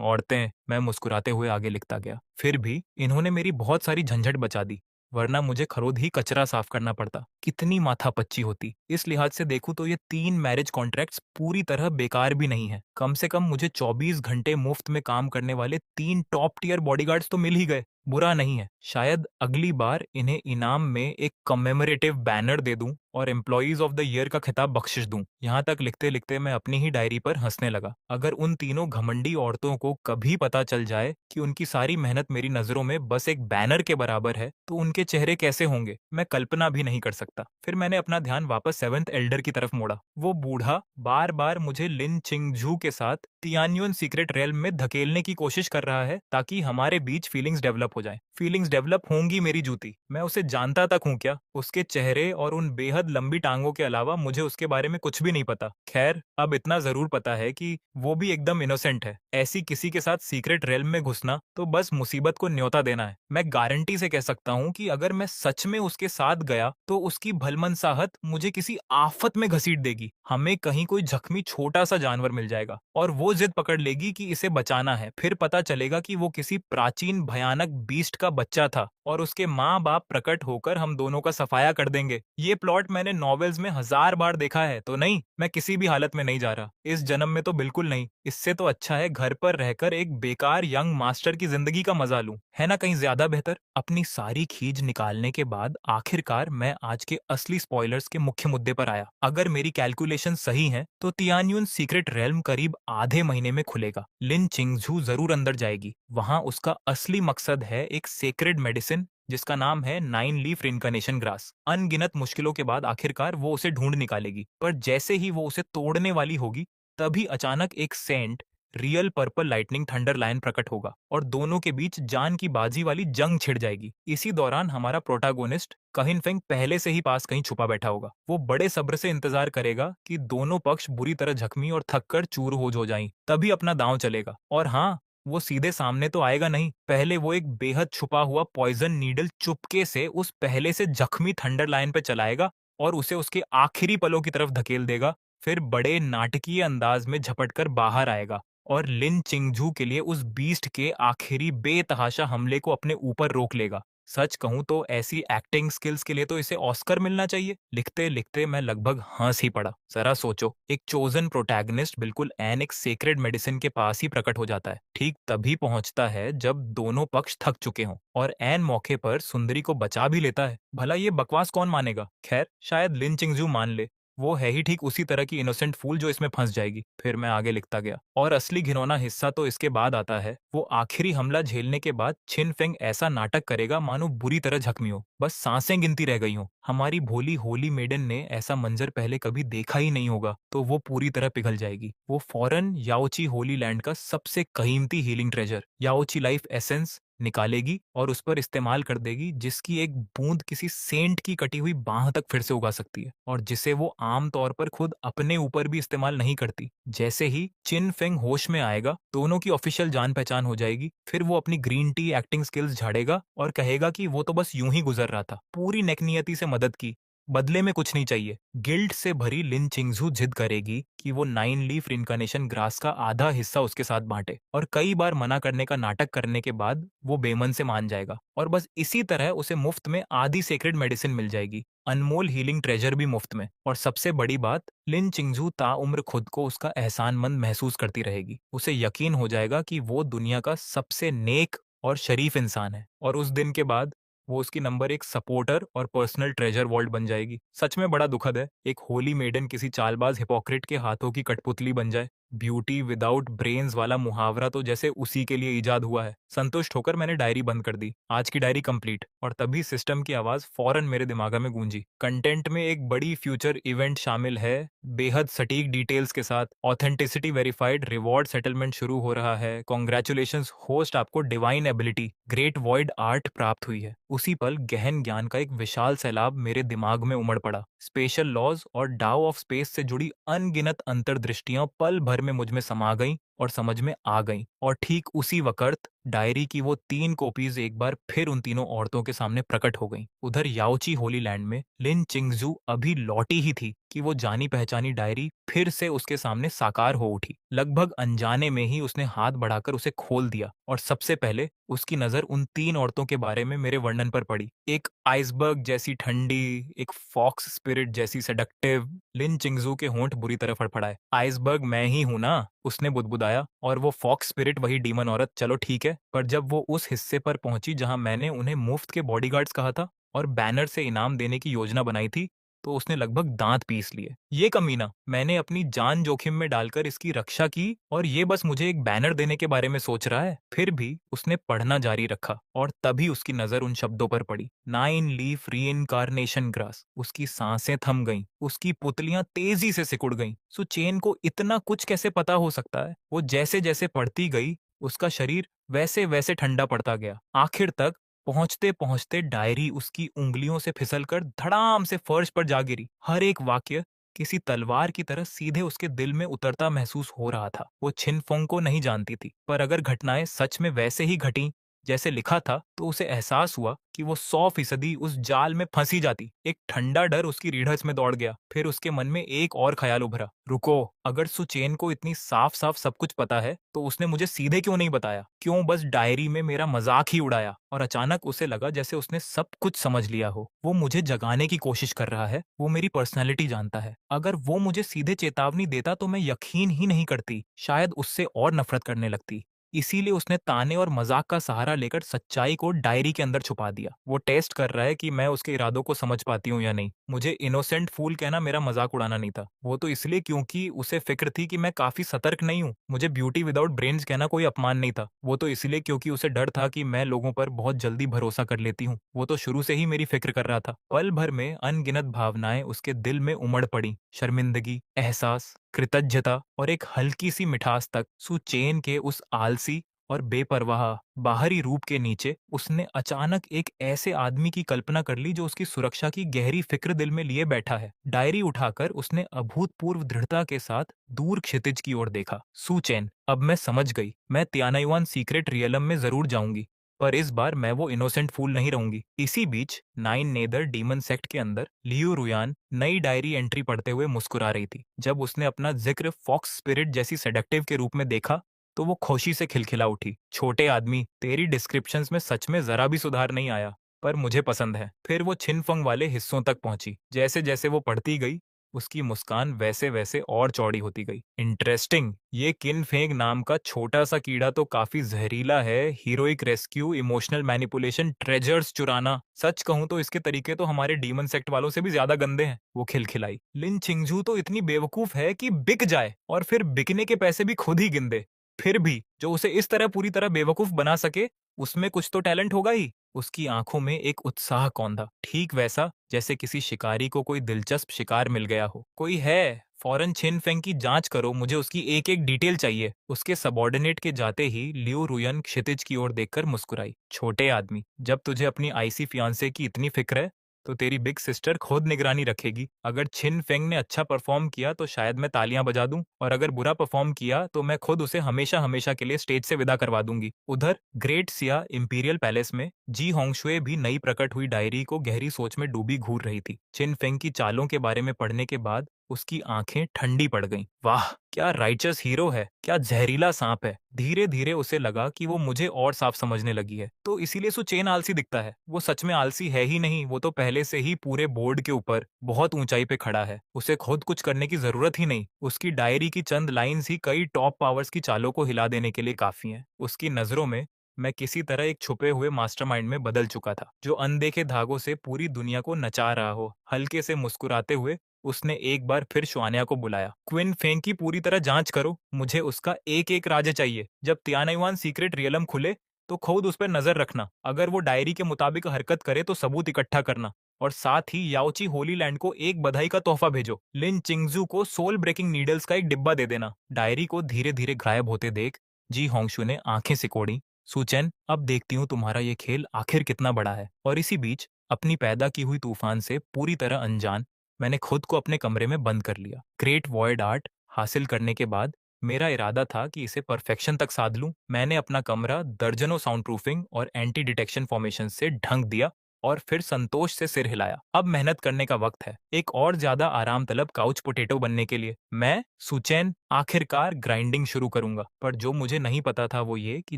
औरतें, मैं मुस्कुराते हुए आगे लिखता गया। फिर भी इन्होंने मेरी बहुत सारी झंझट बचा दी, वरना मुझे खरोद ही कचरा साफ करना पड़ता। कितनी माथापच्ची होती। इस लिहाज से देखूं तो ये 3 मैरिज कॉन्ट्रैक्ट्स पूरी तरह बेकार भी नहीं है। कम से कम मुझे 24 घंटे मुफ्त में काम करने वाले 3 टॉप टियर बॉडीगार्ड्स तो मिल ही गए। बुरा नहीं है। शायद अगली बार इन्हें इनाम में एक कमेमोरेटिव बैनर दे दूं और एम्प्लॉइज ऑफ द ईयर का खिताब बख्शिश दूं। यहाँ तक लिखते लिखते मैं अपनी ही डायरी पर हंसने लगा। अगर उन तीनों घमंडी औरतों को कभी पता चल जाए कि उनकी सारी मेहनत मेरी नजरों में बस एक बैनर के बराबर है तो उनके चेहरे कैसे होंगे मैं कल्पना भी नहीं कर सकता। फिर मैंने अपना ध्यान वापस 7th एल्डर की तरफ मोड़ा। वो बूढ़ा बार बार मुझे लिन चिंगझू के साथ तियान्युन सीक्रेट रेल में धकेलने की कोशिश कर रहा है ताकि हमारे बीच फीलिंग्स डेवलप हो जाए। फीलिंग्स डेवलप होंगी मेरी जूती, मैं उसे जानता तक हूँ क्या? उसके चेहरे और उन बेहद लंबी टांगों के अलावा मुझे उसके बारे में कुछ भी नहीं पता। खैर, अब इतना जरूर पता है कि वो भी एकदम इनोसेंट है। ऐसी किसी के साथ सीक्रेट रेल्म में घुसना तो बस मुसीबत को न्योता देना है। मैं गारंटी से कह सकता हूँ कि अगर मैं सच में उसके साथ गया तो उसकी भलमनसाहट मुझे किसी आफत में घसीट देगी। हमें कहीं कोई जख्मी छोटा सा जानवर मिल जाएगा और वो जिद पकड़ लेगी कि इसे बचाना है। फिर पता चलेगा कि वो किसी प्राचीन भयानक बीस्ट का बच्चा था और उसके माँ बाप प्रकट होकर हम दोनों का सफाया कर देंगे। ये प्लॉट मैंने नॉवेल्स में 1000 बार देखा है। तो नहीं, मैं किसी भी हालत में नहीं जा रहा, इस जन्म में तो बिल्कुल नहीं। इससे तो अच्छा है घर पर रहकर एक बेकार यंग मास्टर की जिंदगी का मजा लूं, है ना? कहीं ज्यादा बेहतर। अपनी सारी खींच निकालने के बाद आखिरकार मैं आज के असली स्पॉयलर्स के मुख्य मुद्दे पर आया। अगर मेरी कैलकुलेशन सही है तो तियान्युन सीक्रेट रेल्म करीब आधे महीने में खुलेगा। लिन चिंगझू जरूर अंदर जाएगी। वहां उसका असली मकसद है एक सेक्रेड मेडिसिन जिसका नाम है 9 लीफ रिनकनेशन ग्रास। अनगिनत मुश्किलों के बाद आखिरकार वो उसे ढूंढ निकालेगी, पर जैसे ही वो उसे तोड़ने वाली होगी तभी अचानक एक central purple lightning thunder lion प्रकट होगा और दोनों के बीच जान की बाजी वाली जंग छिड़ जाएगी। इसी दौरान हमारा प्रोटागोनिस्ट कहिन फेंग पहले से ही पास कहीं छुपा बैठा होगा। वो बड़े सब्र से इंतजार करेगा कि दोनों पक्ष बुरी तरह जख्मी और थककर चूर हो जाएं, तभी अपना दांव चलेगा। और हाँ, वो सीधे सामने तो आएगा नहीं, पहले वो एक बेहद छुपा हुआ पॉइजन नीडल चुपके से उस पहले से जख्मी थंडर लायन पे चलाएगा और उसे उसके आखिरी पलों की तरफ धकेल देगा। फिर बड़े नाटकीय अंदाज में झपटकर बाहर आएगा और लिन चिंगझू के लिए उस बीस्ट के आखिरी बेतहाशा हमले को अपने ऊपर रोक लेगा। सच कहूँ तो ऐसी एक्टिंग स्किल्स के लिए तो इसे ऑस्कर मिलना चाहिए। लिखते-लिखते मैं लगभग हँस ही पड़ा। ज़रा सोचो, एक चोज़न प्रोटैगनिस्ट बिल्कुल ऐन एक सेक्रेड मेडिसिन के पास ही प्रकट हो जाता है। ठीक तभी पहुँचता है जब दोनों पक्ष थक चुके हों और ऐन मौके पर सुंदरी को बचा भी लेता है। भला ये बकवास कौन मानेगा? खैर, शायद लिन चिंगजू मान ले। वो है ही ठीक उसी तरह की इनोसेंट फूल जो इसमें फंस जाएगी। फिर मैं आगे लिखता गया और असली घिनौना हिस्सा तो इसके बाद आता है। वो आखिरी हमला झेलने के बाद छिन फेंग ऐसा नाटक करेगा मानो बुरी तरह जख्मी हो, बस सांसें गिनती रह गई हो। हमारी भोली होली मेडन ने ऐसा मंजर पहले कभी देखा ही नहीं होगा, तो वो पूरी तरह पिघल जाएगी। वो फौरन याओची होली लैंड का सबसे कीमती हीलिंग ट्रेजर याओची लाइफ एसेंस निकालेगी और उस पर इस्तेमाल कर देगी, जिसकी एक बूंद किसी सेंट की कटी हुई बाह तक फिर से उगा सकती है और जिसे वो आम तौर पर खुद अपने ऊपर भी इस्तेमाल नहीं करती। जैसे ही चिन फेंग होश में आएगा, दोनों की ऑफिशियल जान पहचान हो जाएगी। फिर वो अपनी ग्रीन टी एक्टिंग स्किल्स झाड़ेगा और कहेगा कि वो तो बस यूं ही गुजर रहा था, पूरी नेकनियती से मदद की, बदले में कुछ नहीं चाहिए। गिल्ट से भरी लिन चिंगजू जिद करेगी कि वो 9 लीफ रिनकार्नेशन ग्रास का आधा हिस्सा उसके साथ बांटे और कई बार मना करने का नाटक करने के बाद वो बेमन से मान जाएगा और बस इसी तरह उसे मुफ्त में आधी सेक्रेड मेडिसिन मिल जाएगी, अनमोल हीलिंग ट्रेजर भी मुफ्त में। और सबसे बड़ी बात, लिन चिंगजू ताउम्र खुद को उसका एहसानमंद महसूस करती रहेगी। उसे यकीन हो जाएगा कि वो दुनिया का सबसे नेक और शरीफ इंसान है और उस दिन के बाद वो उसकी नंबर 1 सपोर्टर और पर्सनल ट्रेजर वॉल्ट बन जाएगी। सच में बड़ा दुखद है, एक होली मेडन किसी चालबाज हिपोक्रेट के हाथों की कठपुतली बन जाए। ब्यूटी विदाउट ब्रेन्स वाला मुहावरा तो जैसे उसी के लिए इजाद हुआ है। संतुष्ट होकर मैंने डायरी बंद कर दी। आज की डायरी कंप्लीट। और तभी सिस्टम की आवाज फौरन मेरे दिमाग में गूंजी। कंटेंट में एक बड़ी फ्यूचर इवेंट शामिल है, बेहद सटीक डिटेल्स के साथ, ऑथेंटिसिटी वेरीफाइड, रिवॉर्ड सेटलमेंट शुरू हो रहा है, कॉन्ग्रेचुलेशंस होस्ट, आपको divine ability great void art प्राप्त हुई है। उसी पल गहन ज्ञान का एक विशाल सैलाब मेरे दिमाग में उमड़ पड़ा। स्पेशल लॉज और डाउ ऑफ स्पेस से जुड़ी अनगिनत अंतर्दृष्टियां पल भर में मुझ में समा गईं और समझ में आ गईं। और ठीक उसी वक्त डायरी की वो 3 कॉपीज एक बार फिर उन तीनों औरतों के सामने प्रकट हो गईं। उधर याओची होली लैंड में लिन चिंगजू अभी लौटी ही थी कि वो जानी पहचानी डायरी फिर से उसके सामने साकार हो उठी। लगभग अनजाने में ही उसने हाथ बढ़ाकर उसे खोल दिया और सबसे पहले उसकी नजर उन 3 औरतों के बारे में मेरे वर्णन पर पड़ी। एक आइसबर्ग जैसी ठंडी, एक फॉक्स स्पिरिट जैसी सेडक्टिव। लिन चिंगजू के होंठ बुरी तरह फड़फड़ाए। आइसबर्ग मैं ही हूं ना, उसने बुदबुदाया, और वो फॉक्स स्पिरिट वही डीमन औरत। चलो ठीक है। पर जब वो उस हिस्से पर पहुंची जहां मैंने उन्हें मुफ्त के बॉडीगार्ड्स कहा था और बैनर से इनाम देने की योजना बनाई थी, तो उसने लगभग दांत पीस लिए। ये कमीना, मैंने अपनी जान जोखिम में डालकर इसकी रक्षा की और ये बस मुझे एक बैनर देने के बारे में सोच रहा है। फिर भी उसने पढ़ना जारी रखा और तभी उसकी नजर उन शब्दों पर पड़ी, 9 लीफ रीइंकार्नेशन ग्रास। उसकी सांसें थम गईं, उसकी पुतलियां तेजी से सिकुड़ गईं। सुचेन को इतना कुछ कैसे पता हो सकता है? वो जैसे जैसे पढ़ती गई, उसका शरीर वैसे वैसे ठंडा पड़ता गया। आखिर तक पहुंचते पहुंचते डायरी उसकी उंगलियों से फिसलकर धड़ाम से फर्श पर जा गिरी। हर एक वाक्य किसी तलवार की तरह सीधे उसके दिल में उतरता महसूस हो रहा था। वो छिनफोंग को नहीं जानती थी, पर अगर घटनाएं सच में वैसे ही घटी जैसे लिखा था, तो उसे एहसास हुआ कि वो 100% उस जाल में फंसी जाती। एक ठंडा डर उसकी रीढ़ में दौड़ गया। फिर उसके मन में एक और ख्याल उभरा, रुको, अगर सुचेन को इतनी साफ साफ सब कुछ पता है, तो उसने मुझे सीधे क्यों नहीं बताया? क्यों बस डायरी में मेरा मजाक ही उड़ाया? और अचानक उसे लगा जैसे उसने सब कुछ समझ लिया हो। वो मुझे जगाने की कोशिश कर रहा है, वो मेरी पर्सनैलिटी जानता है। अगर वो मुझे सीधे चेतावनी देता तो मैं यकीन ही नहीं करती, शायद उससे और नफरत करने लगती। इसीलिए उसने ताने और मजाक का सहारा लेकर सच्चाई को डायरी के अंदर छुपा दिया। वो टेस्ट कर रहा है कि मैं उसके इरादों को समझ पाती हूँ या नहीं। मुझे इनोसेंट फूल कहना मेरा मजाक उड़ाना नहीं था। वो तो इसलिए क्योंकि उसे फिक्र थी कि मैं काफी सतर्क नहीं हूँ। मुझे ब्यूटी विदाउट ब्रेन्स कहना कोई अपमान नहीं था। वो तो इसलिए क्योंकि उसे डर था कि मैं लोगों पर बहुत जल्दी भरोसा कर लेती हूँ। वो तो शुरू से ही मेरी फिक्र कर रहा था। पल भर में अनगिनत भावनाएं उसके दिल में उमड़ पड़ी। शर्मिंदगी, एहसास, कृतज्ञता और एक हल्की सी मिठास तक। सुचेन के उस आलसी और बेपरवाह बाहरी रूप के नीचे उसने अचानक एक ऐसे आदमी की कल्पना कर ली जो उसकी सुरक्षा की गहरी फिक्र दिल में लिए बैठा है। डायरी उठाकर उसने अभूतपूर्व दृढ़ता के साथ दूर क्षितिज की ओर देखा। सुचेन, अब मैं समझ गई। मैं त्यानायुआन सीक्रेट रियलम में जरूर जाऊंगी, पर इस बार मैं वो इनोसेंट फूल नहीं रहूंगी। इसी बीच 9 नेदर डीमन सेक्ट के अंदर लियू रुयान नई डायरी एंट्री पढ़ते हुए मुस्कुरा रही थी। जब उसने अपना जिक्र फॉक्स स्पिरिट जैसी सेडक्टिव के रूप में देखा, तो वो खुशी से खिलखिला उठी। छोटे आदमी, तेरी डिस्क्रिप्शंस में सच में जरा भी सुधार नहीं आया। पर मुझे पसंद है। फिर वो छिन-फंग वाले हिस्सों तक पहुंची। जैसे-जैसे वो पढ़ती गई, उसकी मुस्कान वैसे-वैसे और चौड़ी होती गई। इंटरेस्टिंग, ये किन-फेंग नाम का छोटा-सा कीड़ा तो काफी जहरीला है। Heroic rescue, emotional manipulation, treasures चुराना। सच कहूं तो इसके तरीके तो हमारे डीमन सेक्ट वालों से भी ज्यादा गंदे हैं। वो खिलखिलाई। लिन चिंगजू तो इतनी बेवकूफ है कि बिक जाए और फिर बिकने के पैसे भी खुद ही गिन दे। फिर भी जो उसे इस तरह पूरी तरह बेवकूफ बना सके, उसमें कुछ तो टैलेंट होगा ही। उसकी आंखों में एक उत्साह कौंधा, ठीक वैसा जैसे किसी शिकारी को कोई दिलचस्प शिकार मिल गया हो। कोई है, फौरन छिन फेंग की जांच करो, मुझे उसकी एक एक डिटेल चाहिए। उसके सबॉर्डिनेट के जाते ही लियो रुयन क्षितिज की ओर देखकर मुस्कुराई। छोटे आदमी, जब तुझे अपनी आईसी फियांसे की इतनी फिक्र है तो तेरी बिग सिस्टर खुद निगरानी रखेगी। अगर छिन फेंग ने अच्छा परफॉर्म किया तो शायद मैं तालियां बजा दूं, और अगर बुरा परफॉर्म किया तो मैं खुद उसे हमेशा हमेशा के लिए स्टेज से विदा करवा दूंगी। उधर ग्रेट सिया इंपीरियल पैलेस में जी होंगशुए भी नई प्रकट हुई डायरी को गहरी सोच में डूबी घूर रही थी। छिन फेंग की चालों के बारे में पढ़ने के बाद उसकी आंखें ठंडी पड़ गईं। वाह, क्या राइचस हीरो है, क्या जहरीला सांप है। धीरे धीरे उसे लगा कि वो मुझे और साफ समझने लगी है। तो इसीलिए सुचेन आलसी दिखता है। वो सच में आलसी है ही नहीं, वो तो पहले से ही पूरे बोर्ड के ऊपर बहुत ऊंचाई पे खड़ा है। उसे खुद कुछ करने की जरूरत ही नहीं। उसकी डायरी की चंद लाइंस ही कई टॉप पावर्स की चालों को हिला देने के लिए काफी हैं। उसकी नजरों में मैं किसी तरह एक छुपे हुए मास्टरमाइंड में बदल चुका था, जो अनदेखे धागों से पूरी दुनिया को नचा रहा हो। हल्के से मुस्कुराते हुए उसने एक बार फिर शुआन्या को बुलाया। क्विन फेंग की पूरी तरह जांच करो, मुझे उसका एक एक राज चाहिए। जब तियानायुआन सीक्रेट रियलम खुले तो खुद उस पर नजर रखना। अगर वो डायरी के मुताबिक हरकत करे तो सबूत इकट्ठा करना, और साथ ही याओची होली लैंड को एक बधाई का तोहफा भेजो। लिन चिंगजू को सोल ब्रेकिंग नीडल्स का एक डिब्बा दे देना। डायरी को धीरे धीरे गायब होते देख जी होंगशु ने आंखें सिकोड़ी। सुचेन, अब देखती हूँ तुम्हारा ये खेल आखिर कितना बड़ा है। और इसी बीच अपनी पैदा की हुई तूफान से पूरी तरह अनजान मैंने खुद को अपने कमरे में बंद कर लिया। ग्रेट वॉइड आर्ट हासिल करने के बाद मेरा इरादा था कि इसे परफेक्शन तक साध लूं। मैंने अपना कमरा दर्जनों साउंड प्रूफिंग और एंटी डिटेक्शन फॉर्मेशन से ढंक दिया और फिर संतोष से सिर हिलाया। अब मेहनत करने का वक्त है, एक और ज्यादा आराम तलब काउच पोटैटो बनने के लिए। मैं सुचैन आखिरकार ग्राइंडिंग शुरू करूंगा। पर जो मुझे नहीं पता था वो ये कि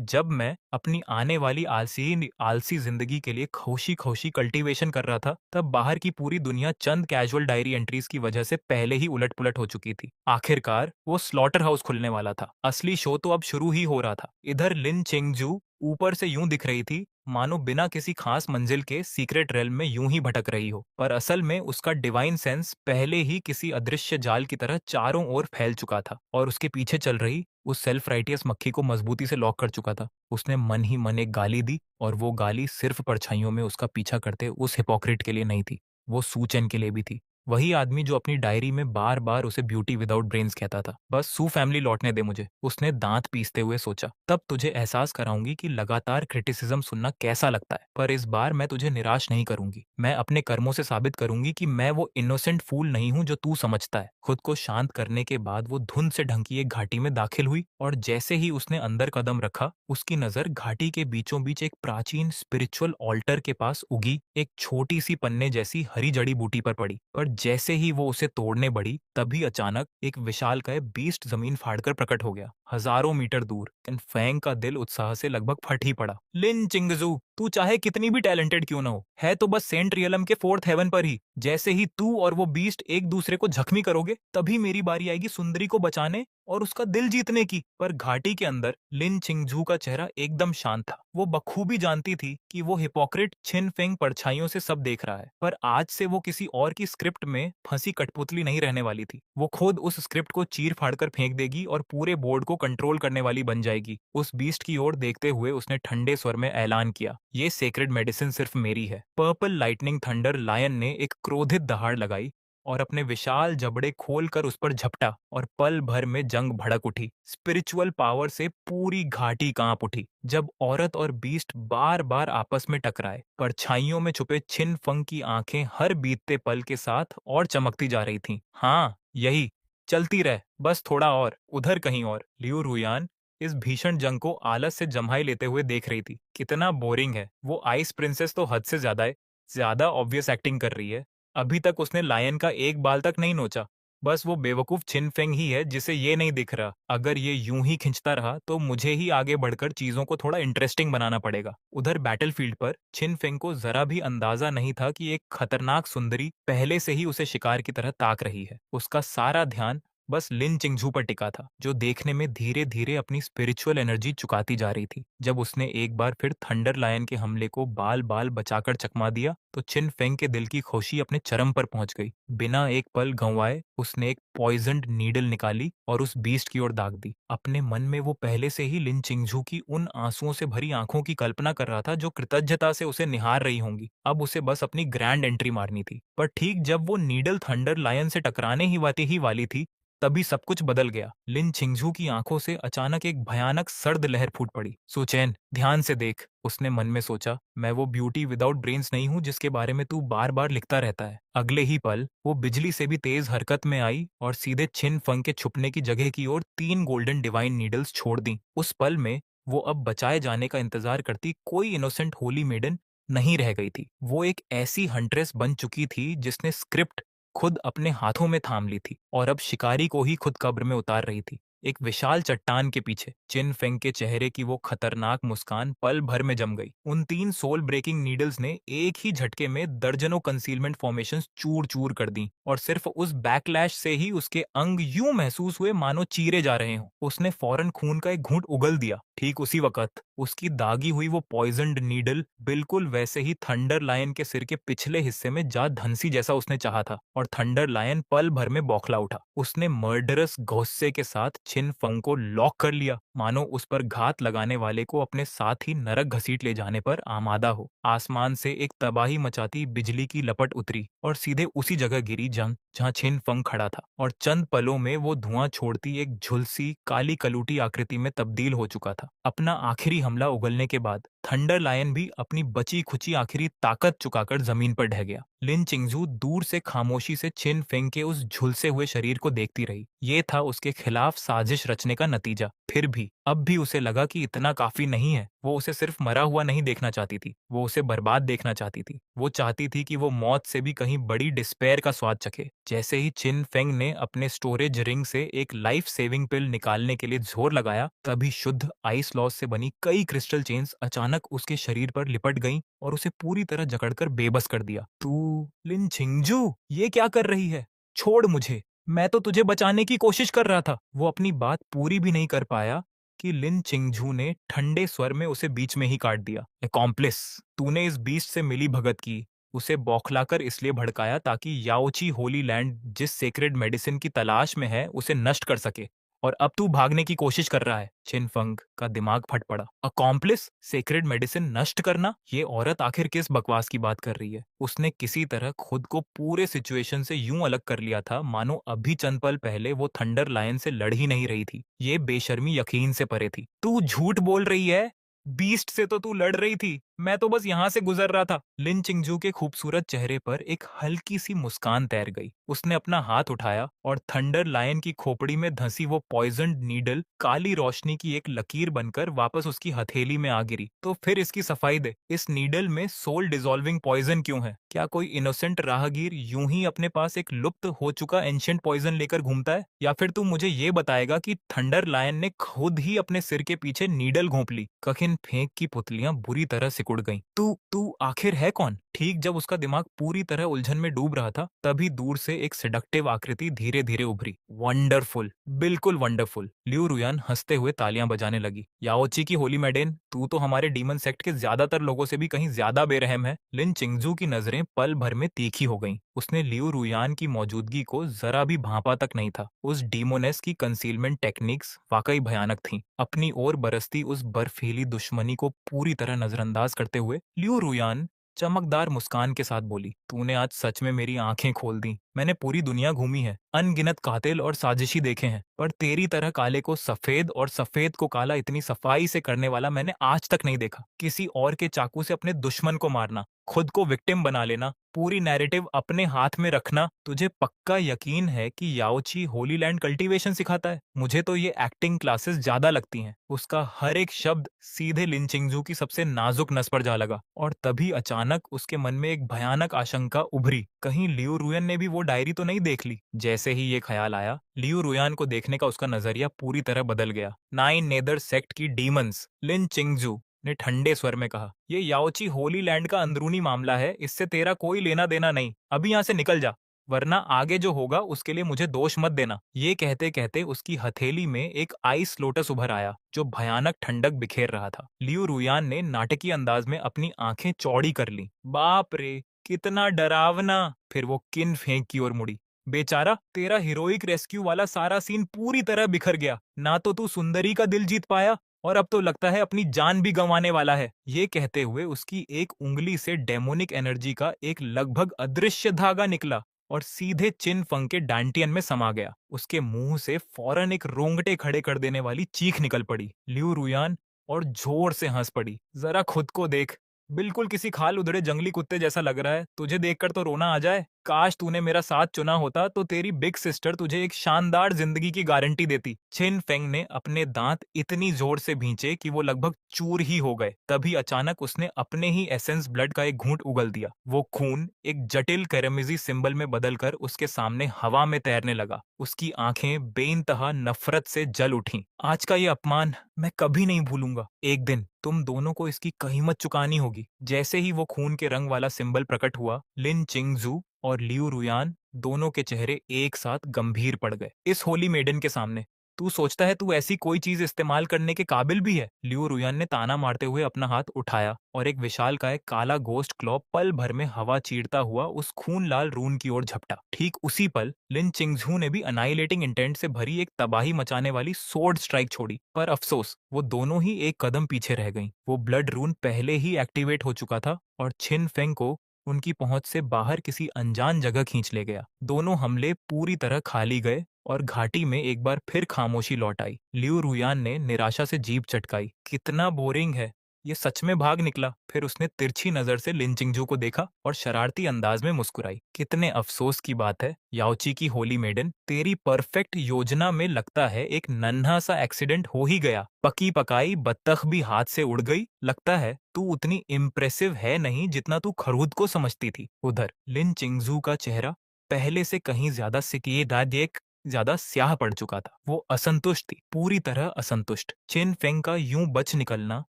जब मैं अपनी आने वाली आलसी आलसी जिंदगी के लिए खौशी खौशी कल्टीवेशन कर रहा था, तब बाहर की पूरी दुनिया चंद कैजुअल डायरी एंट्रीज की वजह से पहले ही उलट पुलट हो चुकी थी। आखिरकार वो स्लॉटर हाउस खुलने वाला था। असली शो तो अब शुरू ही हो रहा था। इधर लिन चेंगजू ऊपर से यूं दिख रही थी मानो बिना किसी खास मंजिल के सीक्रेट रेल में यूं ही भटक रही हो, पर असल में उसका डिवाइन सेंस पहले ही किसी अदृश्य जाल की तरह चारों ओर फैल चुका था और उसके पीछे चल रही उस सेल्फ राइटियस मक्खी को मजबूती से लॉक कर चुका था। उसने मन ही मन एक गाली दी, और वो गाली सिर्फ परछाइयों में उसका पीछा करते उस हिपोक्रेट के लिए नहीं थी, वो सूचन के लिए भी थी। वही आदमी जो अपनी डायरी में बार बार उसे ब्यूटी विदाउट ब्रेन्स कहता था। बस सू फैमिली लौटने दे मुझे, उसने दांत पीसते हुए सोचा। तब तुझे एहसास कराऊंगी कि लगातार क्रिटिसिज्म सुनना कैसा लगता है। पर इस बार मैं तुझे निराश नहीं करूंगी। मैं अपने कर्मों से साबित करूंगी कि मैं वो इनोसेंट फूल नहीं हूं जो तू समझता है। खुद को शांत करने के बाद वो धुंध से ढंकी एक घाटी में दाखिल हुई, और जैसे ही उसने अंदर कदम रखा, उसकी नजर घाटी के बीचों बीच एक प्राचीन स्पिरिचुअल ऑल्टर के पास उगी एक छोटी सी पन्ने जैसी हरी जड़ी बूटी पर पड़ी। पर जैसे ही वो उसे तोड़ने बढ़ी, तभी अचानक एक विशालकाय बीस्ट जमीन फाड़कर प्रकट हो गया, हजारों मीटर दूर। फैंग का दिल उत्साह से लगभग फट ही पड़ा। लिन चिंगजू, तू चाहे कितनी भी टैलेंटेड क्यों ना हो, है तो बस सेंट रियलम के फोर्थ हेवन पर ही। जैसे ही तू और वो बीस्ट एक दूसरे को जख्मी करोगे, तभी मेरी बारी आएगी सुंदरी को बचाने और उसका दिल जीतने की। पर घाटी के अंदर लिन चिंगजू का चेहरा एकदम शांत था। वो बखूबी जानती थी कि वो हिपोक्रेट छिन फेंग परछाइयों से सब देख रहा है, पर आज से वो किसी और की स्क्रिप्ट में फंसी कठपुतली नहीं रहने वाली थी। वो खुद उस स्क्रिप्ट को चीर फाड़कर फेंक देगी और पूरे बोर्ड को कंट्रोल करने वाली बन जाएगी। उस बीस्ट की ओर देखते हुए उसने ठंडे स्वर में ऐलान किया, ये सेक्रेड मेडिसिन सिर्फ मेरी है। पर्पल लाइटनिंग थंडर लायन ने एक क्रोधित दहाड़ लगाई और अपने विशाल जबड़े खोलकर उस पर झपटा, और पल भर में जंग भड़क उठी। स्पिरिचुअल पावर से पूरी घाटी कांप उठी। जब औरत और बीस्ट बार बार आपस में टकराए, परछाइयों में छुपे छिन फंग की आंखें हर बीतते पल के साथ और चमकती जा रही थीं। हाँ, यही चलती रह, बस थोड़ा और, उधर कहीं और। लियू रुयान इस भीषण जंग को आलस से जम्हाई लेते हुए देख रही थी। कितना बोरिंग है, वो आइस प्रिंसेस तो हद से ज्यादा है, ज्यादा ऑब्वियस एक्टिंग कर रही है। अभी तक उसने लायन का एक बाल तक नहीं नोचा। बस वो बेवकूफ छिन फेंग ही है जिसे ये नहीं दिख रहा। अगर ये यूं ही खिंचता रहा तो मुझे ही आगे बढ़कर चीजों को थोड़ा इंटरेस्टिंग बनाना पड़ेगा। उधर बैटलफील्ड पर छिन फेंग को जरा भी अंदाजा नहीं था कि एक खतरनाक सुंदरी पहले से ही उसे शिकार की तरह ताक रही है। उसका सारा ध्यान बस लिन चिंगझू पर टिका था, जो देखने में धीरे धीरे अपनी स्पिरिचुअल एनर्जी चुकाती जा रही थी। जब उसने एक बार फिर थंडर लायन के हमले को बाल बाल बचाकर चकमा दिया तो छिन फेंग के दिल की खुशी अपने चरम पर पहुंच गई। बिना एक पल गंवाए उसने एक पॉइजन्ड नीडल निकाली और उस बीस्ट की ओर दाग दी। अपने मन में वो पहले से ही लिन चिंगझू की उन आंसुओं से भरी आंखों की कल्पना कर रहा था जो कृतज्ञता से उसे निहार रही होंगी। अब उसे बस अपनी ग्रैंड एंट्री मारनी थी। पर ठीक जब वो नीडल थंडर लायन से टकराने ही वाली थी, तभी सब कुछ बदल गया। लिन छिंगझू की आंखों से अचानक एक भयानक सर्द लहर फूट पड़ी। सुचैन, ध्यान से देख, उसने मन में सोचा। मैं वो ब्यूटी विदाउट ब्रेन्स नहीं हूं जिसके बारे में तू बार बार लिखता रहता है। अगले ही पल वो बिजली से भी तेज हरकत में आई और सीधे छिन फंग के छुपने की जगह की ओर 3 गोल्डन डिवाइन नीडल्स छोड़ दी। उस पल में वो अब बचाए जाने का इंतजार करती कोई इनोसेंट होली मेडन नहीं रह गई थी। वो एक ऐसी हंट्रेस बन चुकी थी जिसने स्क्रिप्ट खुद अपने हाथों में थाम ली थी और अब शिकारी को ही खुद कब्र में उतार रही थी। एक विशाल चट्टान के पीछे चिन फेंग के चेहरे की वो खतरनाक मुस्कान पल भर में जम गई। उन 3 सोल ब्रेकिंग नीडल्स ने एक ही झटके में दर्जनों कंसीलमेंट फॉर्मेशंस चूर चूर कर दी और सिर्फ उस बैकलैश से ही उसके अंग यूं महसूस हुए मानो चीरे जा रहे हों। उसने फौरन खून का एक घूंट उगल दिया। ठीक उसी वक्त उसकी दागी हुई वो पॉइजन्ड नीडल बिल्कुल वैसे ही थंडर लायन के सिर के पिछले हिस्से में जा धंसी जैसा उसने चाहा था और थंडर लायन पल भर में बौखला उठा। उसने मर्डरस गुस्से के साथ छिन फंग को लॉक कर लिया, मानो उस पर घात लगाने वाले को अपने साथ ही नरक घसीट ले जाने पर आमादा हो। आसमान से एक तबाही मचाती बिजली की लपट उतरी और सीधे उसी जगह गिरी जंग जहां छिन फंग खड़ा था और चंद पलों में वो धुआं छोड़ती एक झुलसी काली कलूटी आकृति में तब्दील हो चुका था। अपना आखिरी हमला उगलने के बाद थंडर लायन भी अपनी बची खुची आखिरी ताकत चुकाकर जमीन पर ढह गया। लिन चिंगजू दूर से खामोशी से छिन फेंग के उस झुलसे हुए शरीर को देखती रही। ये था उसके खिलाफ साजिश रचने का नतीजा। फिर भी अब भी उसे लगा कि इतना काफी नहीं है। वो उसे सिर्फ मरा हुआ नहीं देखना चाहती थी, वो उसे बर्बाद देखना चाहती थी। वो चाहती थी कि वो मौत से भी कहीं बड़ी डिस्पेयर का स्वाद चखे। जैसे ही चिन फेंग ने अपने स्टोरेज रिंग से एक लाइफ सेविंग पिल निकालने के लिए जोर लगाया, तभी शुद्ध आइस लॉस से बनी कई क्रिस्टल चेन्स अचानक उसके शरीर पर लिपट गईं और उसे पूरी तरह जकड़कर बेबस कर दिया। तू, लिन छिंगजू, ये क्या कर रही है? छोड़ मुझे, मैं तो तुझे बचाने की कोशिश कर रहा था। वो अपनी बात पूरी भी नहीं कर पाया कि लिन चिंगझू ने ठंडे स्वर में उसे बीच में ही काट दिया। "एकॉम्प्लिस, तूने इस बीस्ट से मिली भगत की, उसे बौखलाकर इसलिए भड़काया ताकि याओची होली लैंड जिस सेक्रेड मेडिसिन की तलाश में है उसे नष्ट कर सके, और अब तू भागने की कोशिश कर रहा है।" छिनफंग का दिमाग फट पड़ा। अकॉम्प्लिस, सेक्रेड मेडिसिन नष्ट करना? ये औरत आखिर किस बकवास की बात कर रही है? उसने किसी तरह खुद को पूरे सिचुएशन से यूं अलग कर लिया था मानो अभी चंद पल पहले वो थंडर लायन से लड़ ही नहीं रही थी। ये बेशर्मी यकीन से परे थी। तू झूठ बोल रही है? बीस्ट से तो तू लड़ रही थी, मैं तो बस यहाँ से गुजर रहा था। लिन चिंगजू के खूबसूरत चेहरे पर एक हल्की सी मुस्कान तैर गई। उसने अपना हाथ उठाया और थंडर लायन की खोपड़ी में धंसी वो पॉइजन्ड नीडल काली रोशनी की एक लकीर बनकर वापस उसकी हथेली में आ गिरी। तो फिर इसकी सफाई दे, इस नीडल में सोल डिसॉल्विंग पॉइजन क्यों है? क्या कोई इनोसेंट राहगीर यूं ही अपने पास एक लुप्त हो चुका एंशिएंट पॉइजन लेकर घूमता है? या फिर तू मुझे ये बताएगा कि थंडर लायन ने खुद ही अपने सिर के पीछे नीडल घोंप ली? कखिन फेंक की पुतलियां बुरी तरह सिकुड़ गईं। तू तू आखिर है कौन? ठीक जब उसका दिमाग पूरी तरह उलझन में डूब रहा था, तभी दूर से एक सेडक्टिव आकृति धीरे धीरे उभरी। वंडरफुल, बिल्कुल वंडरफुल। लिu रुयान हंसते हुए तालियां बजाने लगी। याओची की होली मैडेन, तू तो हमारे डीमन सेक्ट के ज्यादातर लोगों से भी कहीं ज्यादा बेरहम है। लिन चिंगजू की नजरें पल भर में तीखी हो गईं। उसने लिu रुयान की मौजूदगी को जरा भी भांपा तक नहीं था। उस डीमोनेस की कंसीलमेंट टेक्निक्स वाकई भयानक थीं। अपनी ओर बरसती उस बर्फीली दुश्मनी को पूरी तरह नजरअंदाज करते हुए लिu रुयान चमकदार मुस्कान के साथ बोली, तूने आज सच में मेरी आंखें खोल दी। मैंने पूरी दुनिया घूमी है, अनगिनत कातिल और साजिशी देखे हैं, पर तेरी तरह काले को सफेद और सफेद को काला इतनी सफाई से करने वाला मैंने आज तक नहीं देखा। किसी और के चाकू से अपने दुश्मन को मारना, खुद को विक्टिम बना लेना, पूरी नैरेटिव अपने हाथ में रखना। तुझे पक्का यकीन है कि याओची होली लैंड कल्टीवेशन सिखाता है? मुझे तो ये एक्टिंग क्लासेस ज्यादा लगती हैं। उसका हर एक शब्द सीधे लिन चिंगजू की सबसे नाजुक नस पर जा लगा और तभी अचानक उसके मन में एक भयानक आशंका उभरी। कहीं लिu रुयन ने भी वो डायरी तो नहीं देख ली? जैसे जैसे ही ये ख्याल आया, लियू रुयान को देखने का उसका नजरिया पूरी तरह बदल गया। नाइन नेदर सेक्ट की डीमंस लिन चिंगजू ने ठंडे स्वर में कहा, ये याओची होली लैंड का अंदरूनी मामला है, इससे तेरा कोई लेना देना नहीं। अभी यहाँ से निकल जा, वरना आगे जो होगा उसके लिए मुझे दोष मत देना। ये कहते कहते उसकी हथेली में एक आइस लोटस उभर आया जो भयानक ठंडक बिखेर रहा था। लियू रुयान ने नाटकीय अंदाज में अपनी आंखें चौड़ी कर ली। बाप रे, कितना डरावना। फिर वो किन फेंक की ओर मुड़ी। बेचारा, तेरा हीरोइक रेस्क्यू वाला सारा सीन पूरी तरह बिखर गया। ना तो तू सुंदरी का दिल जीत पाया और अब तो लगता है अपनी जान भी गंवाने वाला है। ये कहते हुए उसकी एक उंगली से डेमोनिक एनर्जी का एक लगभग अदृश्य धागा निकला और सीधे चिन फंग के डांटियन में समा गया। उसके मुंह से फौरन एक रोंगटे खड़े कर देने वाली चीख निकल पड़ी। लियू रुयान और जोर से हंस पड़ी। जरा खुद को देख, बिल्कुल किसी खाल उधड़े जंगली कुत्ते जैसा लग रहा है। तुझे देखकर तो रोना आ जाए। काश तूने मेरा साथ चुना होता तो तेरी बिग सिस्टर तुझे एक शानदार जिंदगी की गारंटी देती। छिन फेंग ने अपने दांत इतनी जोर से भींचे कि वो लगभग चूर ही हो गए। तभी अचानक उसने अपने ही एसेंस ब्लड का एक घूंट उगल दिया। वो खून एक जटिल कैरेमिजी सिंबल में बदलकर उसके सामने हवा में तैरने लगा। उसकी आंखें बेइंतहा नफरत से जल उठीं। आज का ये अपमान मैं कभी नहीं भूलूंगा। एक दिन तुम दोनों को इसकी कीमत चुकानी होगी। जैसे ही वो खून के रंग वाला सिंबल प्रकट हुआ, लिन चिंगजू और लियू रुयान दोनों के चेहरे एक साथ गंभीर पड़ गए। इस होली मेडन के सामने तू सोचता है तू ऐसी कोई चीज इस्तेमाल करने के काबिल भी है? लियू रुयान ने ताना मारते हुए अपना हाथ उठाया और एक विशालकाय काला गोस्ट क्लॉ पल भर में हवा चीरता हुआ उस खून लाल रून की ओर झपटा। ठीक उसी पल लिन चिंगझू ने भी अनाइलेटिंग इंटेंट से भरी एक तबाही मचाने वाली सोर्ड स्ट्राइक छोड़ी। पर अफसोस, वो दोनों ही एक कदम पीछे रह गईं। वो ब्लड रून पहले ही एक्टिवेट हो चुका था और छिन फेंग को उनकी पहुंच से बाहर किसी अनजान जगह खींच ले गया। दोनों हमले पूरी तरह खाली गए और घाटी में एक बार फिर खामोशी लौट आई। लियू रुयान ने निराशा से जीभ चटकाई। कितना बोरिंग है, ये सच में भाग निकला। फिर उसने तिरछी नजर से लिन चिंगजू को देखा और शरारती अंदाज में मुस्कुराई। कितने अफसोस की बात है याओची की होली मेडन, तेरी परफेक्ट योजना में लगता है एक नन्हा सा एक्सीडेंट हो ही गया। पकी पकाई बत्तख भी हाथ से उड़ गई। लगता है तू उतनी इम्प्रेसिव है नहीं जितना तू खरूद को समझती थी। उधर लिन चिंगजू का चेहरा पहले से कहीं ज्यादा सिकिएदादेक ज्यादा स्याह पड़ चुका था। वो असंतुष्ट थी, पूरी तरह असंतुष्ट। चिन फेंग का यूं बच निकलना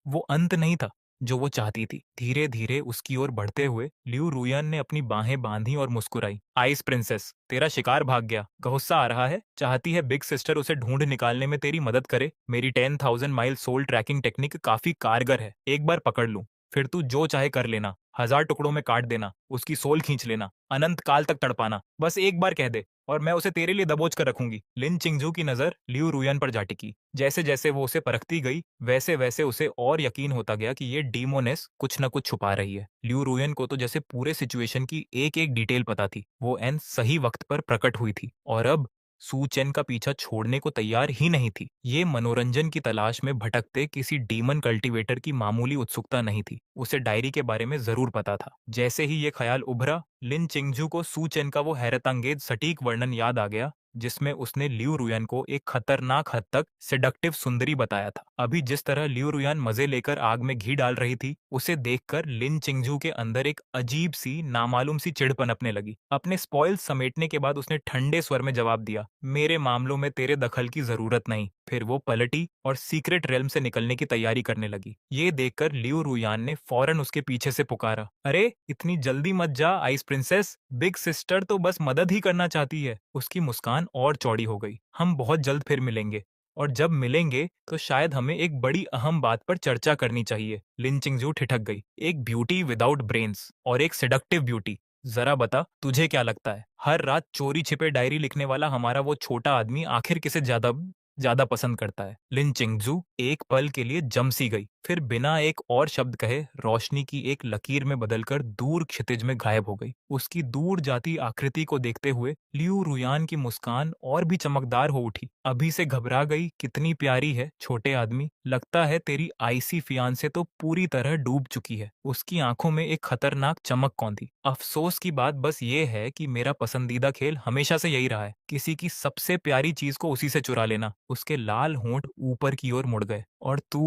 वो अंत नहीं था जो वो चाहती थी। धीरे धीरे उसकी ओर बढ़ते हुए लियू रुयन ने अपनी बाहें बांधी और मुस्कुराई। आइस प्रिंसेस, तेरा शिकार भाग गया। गुस्सा आ रहा है? चाहती है बिग सिस्टर उसे ढूंढ निकालने में तेरी मदद करे? मेरी 10,000 माइल सोल ट्रैकिंग टेक्निक काफी कारगर है। एक बार पकड़ लूं, फिर तू जो चाहे कर लेना। 1000 टुकड़ों में काट देना, उसकी सोल खींच लेना, अनंत काल तक तड़पाना। बस एक बार कह दे और मैं उसे तेरे लिए दबोच कर रखूंगी। लिन चिंगजू की नजर लियू रुयन पर जा टिकी। जैसे जैसे वो उसे परखती गई, वैसे वैसे उसे और यकीन होता गया कि ये डीमोनेस कुछ न कुछ छुपा रही है। लियू रुयन को तो जैसे पूरे सिचुएशन की एक एक डिटेल पता थी। वो एन सही वक्त पर प्रकट हुई थी और अब सू चेन का पीछा छोड़ने को तैयार ही नहीं थी। ये मनोरंजन की तलाश में भटकते किसी डीमन कल्टीवेटर की मामूली उत्सुकता नहीं थी। उसे डायरी के बारे में जरूर पता था। जैसे ही ये ख्याल उभरा, लिन चिंगजू को सू चेन का वो हैरतअंगेज सटीक वर्णन याद आ गया जिसमें उसने लियू रुयन को एक खतरनाक हद तक सेडक्टिव सुंदरी बताया था। अभी जिस तरह लियू रुयन मजे लेकर आग में घी डाल रही थी, उसे देखकर लिन चिंगजू के अंदर एक अजीब सी नामालूम सी चिढ़ पनपने लगी। अपने स्पॉइल समेटने के बाद उसने ठंडे स्वर में जवाब दिया, मेरे मामलों में तेरे दखल की जरूरत नहीं। फिर वो पलटी और सीक्रेट रेल्म से निकलने की तैयारी करने लगी। ये देखकर लियू रुयान ने फौरन उसके पीछे से पुकारा, अरे इतनी जल्दी मत जा आइस प्रिंसेस, बिग सिस्टर तो बस मदद ही करना चाहती है। उसकी मुस्कान और चौड़ी हो गई। हम बहुत जल्द फिर मिलेंगे और जब मिलेंगे तो शायद हमें एक बड़ी अहम बात पर चर्चा करनी चाहिए। लिन चिंगजू ठिठक गई, एक ब्यूटी विदाउट ब्रेन्स और एक सेडक्टिव ब्यूटी। जरा बता, तुझे क्या लगता है हर रात चोरी छिपे डायरी लिखने वाला हमारा वो छोटा आदमी आखिर किसे ज्यादा ज्यादा पसंद करता है? लिन चिंगजू एक पल के लिए जम सी गई, फिर बिना एक और शब्द कहे रोशनी की एक लकीर में बदलकर दूर क्षितिज में गायब हो गई। उसकी दूर जाती आकृति को देखते हुए लियू रुयान की मुस्कान और भी चमकदार हो उठी। अभी से घबरा गई? कितनी प्यारी है छोटे आदमी। लगता है तेरी आईसी फियांसे तो पूरी तरह डूब चुकी है। उसकी आंखों में एक खतरनाक चमक कौंधी। अफसोस की बात बस ये है कि मेरा पसंदीदा खेल हमेशा से यही रहा है, किसी की सबसे प्यारी चीज को उसी से चुरा लेना। उसके लाल होंठ ऊपर की ओर मुड़ गए। और तू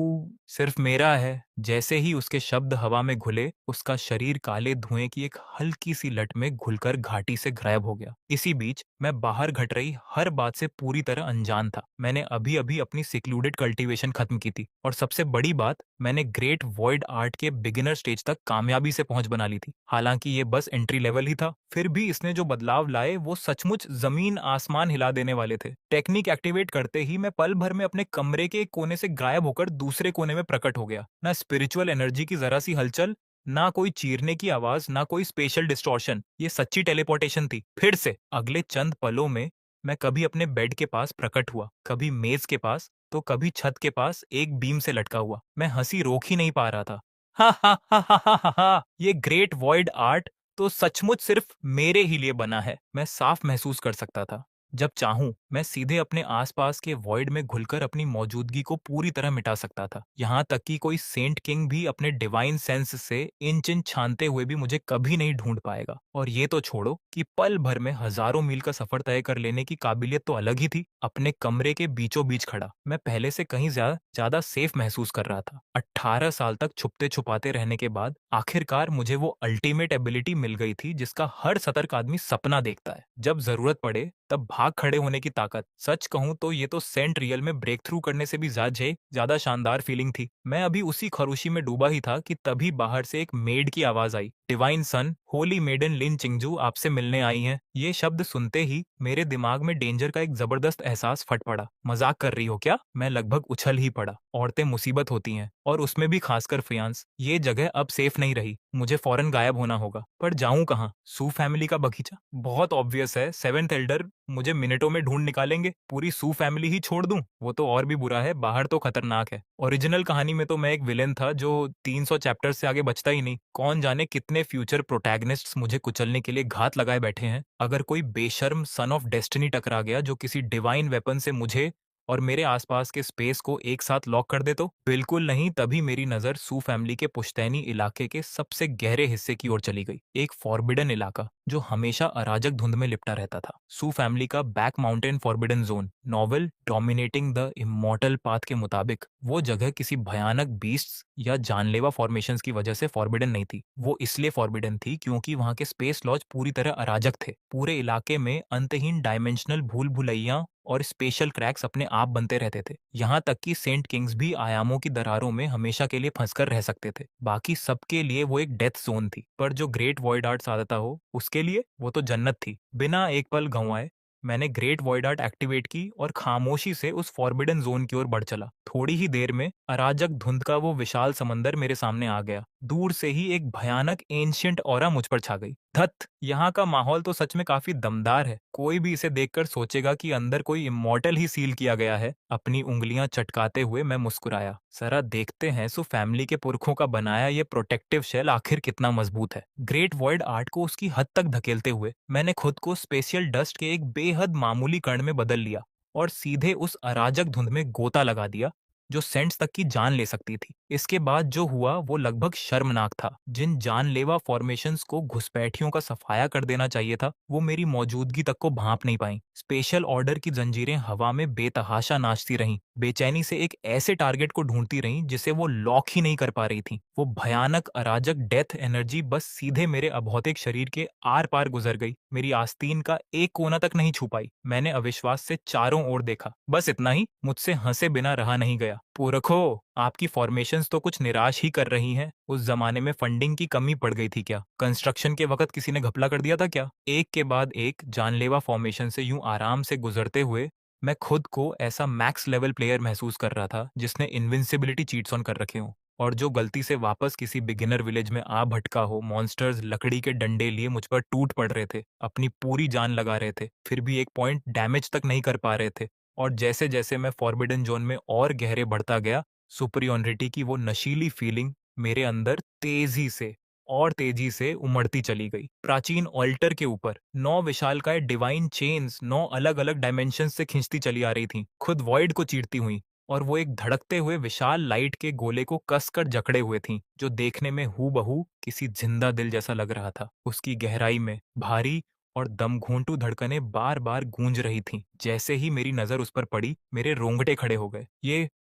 सिर्फ मेरा है। जैसे ही उसके शब्द हवा में घुले, उसका शरीर काले धुएं की एक हल्की सी लट में घुलकर घाटी से गायब हो गया। इसी बीच मैं बाहर घट रही हर बात से पूरी तरह अनजान था। मैंने अभी अभी अपनी सिक्लूडेड कल्टीवेशन खत्म की थी और सबसे बड़ी बात, मैंने ग्रेट वॉइड आर्ट के बिगिनर स्टेज तक कामयाबी से पहुंच बना ली थी। हालांकि ये बस एंट्री लेवल ही था, फिर भी इसने जो बदलाव लाए वो सचमुच जमीन आसमान हिला देने वाले थे। टेक्निक एक्टिवेट करते ही मैं पल भर में अपने कमरे के एक कोने से गायब होकर दूसरे कोने में प्रकट हो गया। ना स्पिरिचुअल एनर्जी की जरा सी हलचल, ना कोई चीरने की आवाज, ना कोई स्पेशल डिस्टॉर्शन। ये सच्ची टेलीपोर्टेशन थी। फिर से अगले चंद पलों में मैं कभी अपने बेड के पास प्रकट हुआ, कभी मेज के पास, तो कभी छत के पास एक बीम से लटका हुआ। मैं हंसी रोक ही नहीं पा रहा था। हा हा हा हा हा हा हा, ये ग्रेट वॉइड आर्ट तो सचमुच सिर्फ मेरे ही लिए बना है। मैं साफ महसूस कर सकता था। जब चाहूं मैं सीधे अपने आसपास के वॉइड में घुलकर अपनी मौजूदगी को पूरी तरह मिटा सकता था। यहाँ तक कि कोई सेंट किंग भी अपने डिवाइन सेंस से इंच इंच छानते हुए भी मुझे कभी नहीं ढूंढ पाएगा। और ये तो छोड़ो कि पल भर में हजारों मील का सफर तय कर लेने की काबिलियत तो अलग ही थी। अपने कमरे के बीचों बीच खड़ा मैं पहले से कहीं ज्यादा ज्यादा सेफ महसूस कर रहा था। 18 साल तक छुपते छुपाते रहने के बाद आखिरकार मुझे वो अल्टीमेट एबिलिटी मिल गई थी जिसका हर सतर्क आदमी सपना देखता है। जब जरूरत पड़े तब भाग खड़े होने की ताकत। सच कहूं तो ये तो सेंट रियल में ब्रेक थ्रू करने से भी ज्यादा शानदार फीलिंग थी। मैं अभी उसी खरोशी में डूबा ही था कि तभी बाहर से एक मेड की आवाज आई। डिवाइन सन, होली मेडन लिन चिंगजू आपसे मिलने आई हैं। ये शब्द सुनते ही मेरे दिमाग में डेंजर का एक जबरदस्त एहसास फट पड़ा। मजाक कर रही हो क्या? मैं लगभग उछल ही पड़ा। औरतें मुसीबत होती हैं, और उसमें भी खासकर फियांस। ये जगह अब सेफ नहीं रही। मुझे फौरन गायब होना होगा। पर जाऊं कहाँ? सू फैमिली का बगीचा? बहुत ऑब्वियस है, सेवेंथ एल्डर मुझे मिनटों में ढूंढ निकालेंगे। पूरी सू फैमिली ही छोड़ दूं? वो तो और भी बुरा है, बाहर तो खतरनाक है। ओरिजिनल कहानी में तो मैं एक विलेन था जो 300 चैप्टर से आगे बचता ही नहीं। कौन जाने कितने फ्यूचर प्रोटैगनिस्ट्स मुझे कुचलने के लिए घात लगाए बैठे हैं। अगर कोई बेशर्म सन ऑफ डेस्टिनी टकरा गया जो किसी डिवाइन वेपन से मुझे और मेरे आसपास के स्पेस को एक साथ लॉक कर दे तो? बिल्कुल नहीं। तभी मेरी नजर सू फैमिली के पुश्तैनी इलाके के सबसे गहरे हिस्से की ओर चली गई। एक फॉरबिडन इलाका जो हमेशा अराजक धुंध में लिपटा रहता था। सू फैमिली का back mountain forbidden zone. Novel dominating the immortal path के मुताबिक वो जगह किसी भयानक बीस्ट्स या जानलेवा फॉर्मेशंस की वजह से फॉरबिडन नहीं थी। वो इसलिए फॉरबिडन थी क्योंकि वहां के स्पेस लॉज पूरी तरह अराजक थे। पूरे इलाके में अंतहीन डायमेंशनल भूल भुलैया और स्पेशल क्रैक्स अपने आप बनते रहते थे। यहाँ तक कि सेंट किंग्स भी आयामों की दरारों में हमेशा के लिए फंसकर रह सकते थे। बाकी सबके लिए वो एक डेथ जोन थी, पर जो ग्रेट वॉइड आर्ट साधता हो उसके लिए वो तो जन्नत थी। बिना एक पल गंवाए मैंने ग्रेट वॉइड आर्ट एक्टिवेट की और खामोशी से उस फॉरबिडन जोन की ओर बढ़ चला। थोड़ी ही देर में अराजक धुंध का वो विशाल समंदर मेरे सामने आ गया। दूर से ही एक भयानक एंशिएंट ऑरा मुझ पर छा गई। धत, यहाँ का माहौल तो सच में काफी दमदार है। कोई भी इसे देखकर सोचेगा कि अंदर कोई इमॉर्टल ही सील किया गया है। अपनी उंगलियां चटकाते हुए मैं मुस्कुराया। जरा देखते हैं सो फैमिली के पुरखों का बनाया ये प्रोटेक्टिव शेल आखिर कितना मजबूत है। ग्रेट वर्ल्ड आर्ट को उसकी हद तक धकेलते हुए मैंने खुद को स्पेशियल डस्ट के एक बेहद मामूली कण में बदल लिया और सीधे उस अराजक धुंध में गोता लगा दिया जो सेंट्स तक की जान ले सकती थी। इसके बाद जो हुआ वो लगभग शर्मनाक था। जिन जानलेवा फॉर्मेशंस को घुसपैठियों का सफाया कर देना चाहिए था, वो मेरी मौजूदगी तक को भांप नहीं पाई। स्पेशल ऑर्डर की जंजीरें हवा में बेतहाशा नाचती रहीं, बेचैनी से एक ऐसे टारगेट को ढूंढती रहीं जिसे वो लॉक ही नहीं कर पा रही थी। वो भयानक अराजक डेथ एनर्जी बस सीधे मेरे अभौतिक शरीर के आर पार गुजर गई, मेरी आस्तीन का एक कोना तक नहीं छू पाई। मैंने अविश्वास से चारों ओर देखा। बस इतना ही, मुझसे हंसे बिना रहा नहीं गया। पुरखो, आपकी फॉर्मेशंस तो कुछ निराश ही कर रही हैं। उस जमाने में फंडिंग की कमी पड़ गई थी क्या? कंस्ट्रक्शन के वक्त किसी ने घपला कर दिया था क्या? एक के बाद एक जानलेवा फॉर्मेशन से यूं आराम से गुजरते हुए मैं खुद को ऐसा मैक्स लेवल प्लेयर महसूस कर रहा था जिसने इनविंसिबिलिटी चीट्स ऑन कर रखे हों, और जो गलती से वापस किसी बिगिनर विलेज में आ भटका हो। मॉन्स्टर्स लकड़ी के डंडे लिए मुझ पर टूट पड़ रहे थे, अपनी पूरी जान लगा रहे थे, फिर भी एक पॉइंट डैमेज तक नहीं कर पा रहे थे। और जैसे जैसे मैं फॉरबिडन जोन में और गहरे बढ़ता गया, सुपरियॉरिटी की वो नशीली फीलिंग मेरे अंदर तेजी से उमड़ती चली गई। प्राचीन ऑल्टर के ऊपर 9 विशालकाय डिवाइन चेन्स 9 अलग अलग डायमेंशन से खींचती चली आ रही थीं, खुद वॉइड को चीरती हुई, और वो एक धड़कते हुए विशाल लाइट के गोले को कसकर जकड़े हुए थीं, जो देखने में हूबहू किसी जिंदा दिल जैसा लग रहा था। उसकी गहराई में भारी और दम घोंटू धड़कनें बार बार गूंज रही थीं। जैसे ही मेरी नजर उस पर पड़ी, मेरे रोंगटे खड़े हो गए।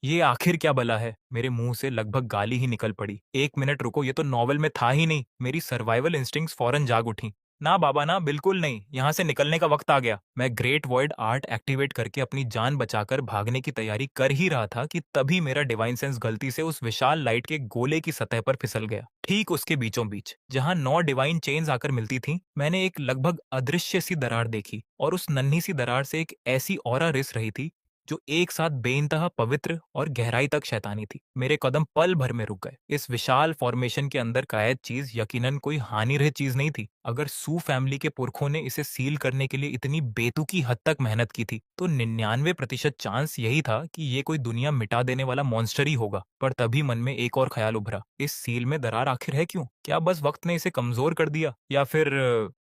ये आखिर क्या बला है? मेरे मुंह से लगभग गाली ही निकल पड़ी। एक मिनट रुको, ये तो नॉवल में था ही नहीं। मेरी सर्वाइवल इंस्टिंक्ट्स फौरन जाग उठी। ना बाबा ना, बिल्कुल नहीं, यहाँ से निकलने का वक्त आ गया। मैं ग्रेट वॉइड आर्ट एक्टिवेट करके अपनी जान बचाकर भागने की तैयारी कर ही रहा था कि तभी मेरा डिवाइन सेंस गलती से उस विशाल लाइट के गोले की सतह पर फिसल गया। ठीक उसके बीचों बीच, जहां 9 डिवाइन चेन्स आकर मिलती थीं, मैंने एक लगभग अदृश्य सी दरार देखी और उस नन्ही सी दरार से एक ऐसी ऑरा रिस रही थी जो एक साथ बेइंतहा पवित्र और गहराई तक शैतानी थी। मेरे कदम पल भर में रुक गए। इस विशाल फॉर्मेशन के अंदर कैद चीज यकीनन कोई हानिरहित चीज नहीं थी। अगर सू फैमिली के पुरखों ने इसे सील करने के लिए इतनी बेतुकी हद तक मेहनत की थी, तो 99% चांस यही था कि ये कोई दुनिया मिटा देने वाला मॉन्स्टर ही होगा। पर तभी मन में एक और ख्याल उभरा, इस सील में दरार आखिर है क्यों? क्या बस वक्त ने इसे कमजोर कर दिया, या फिर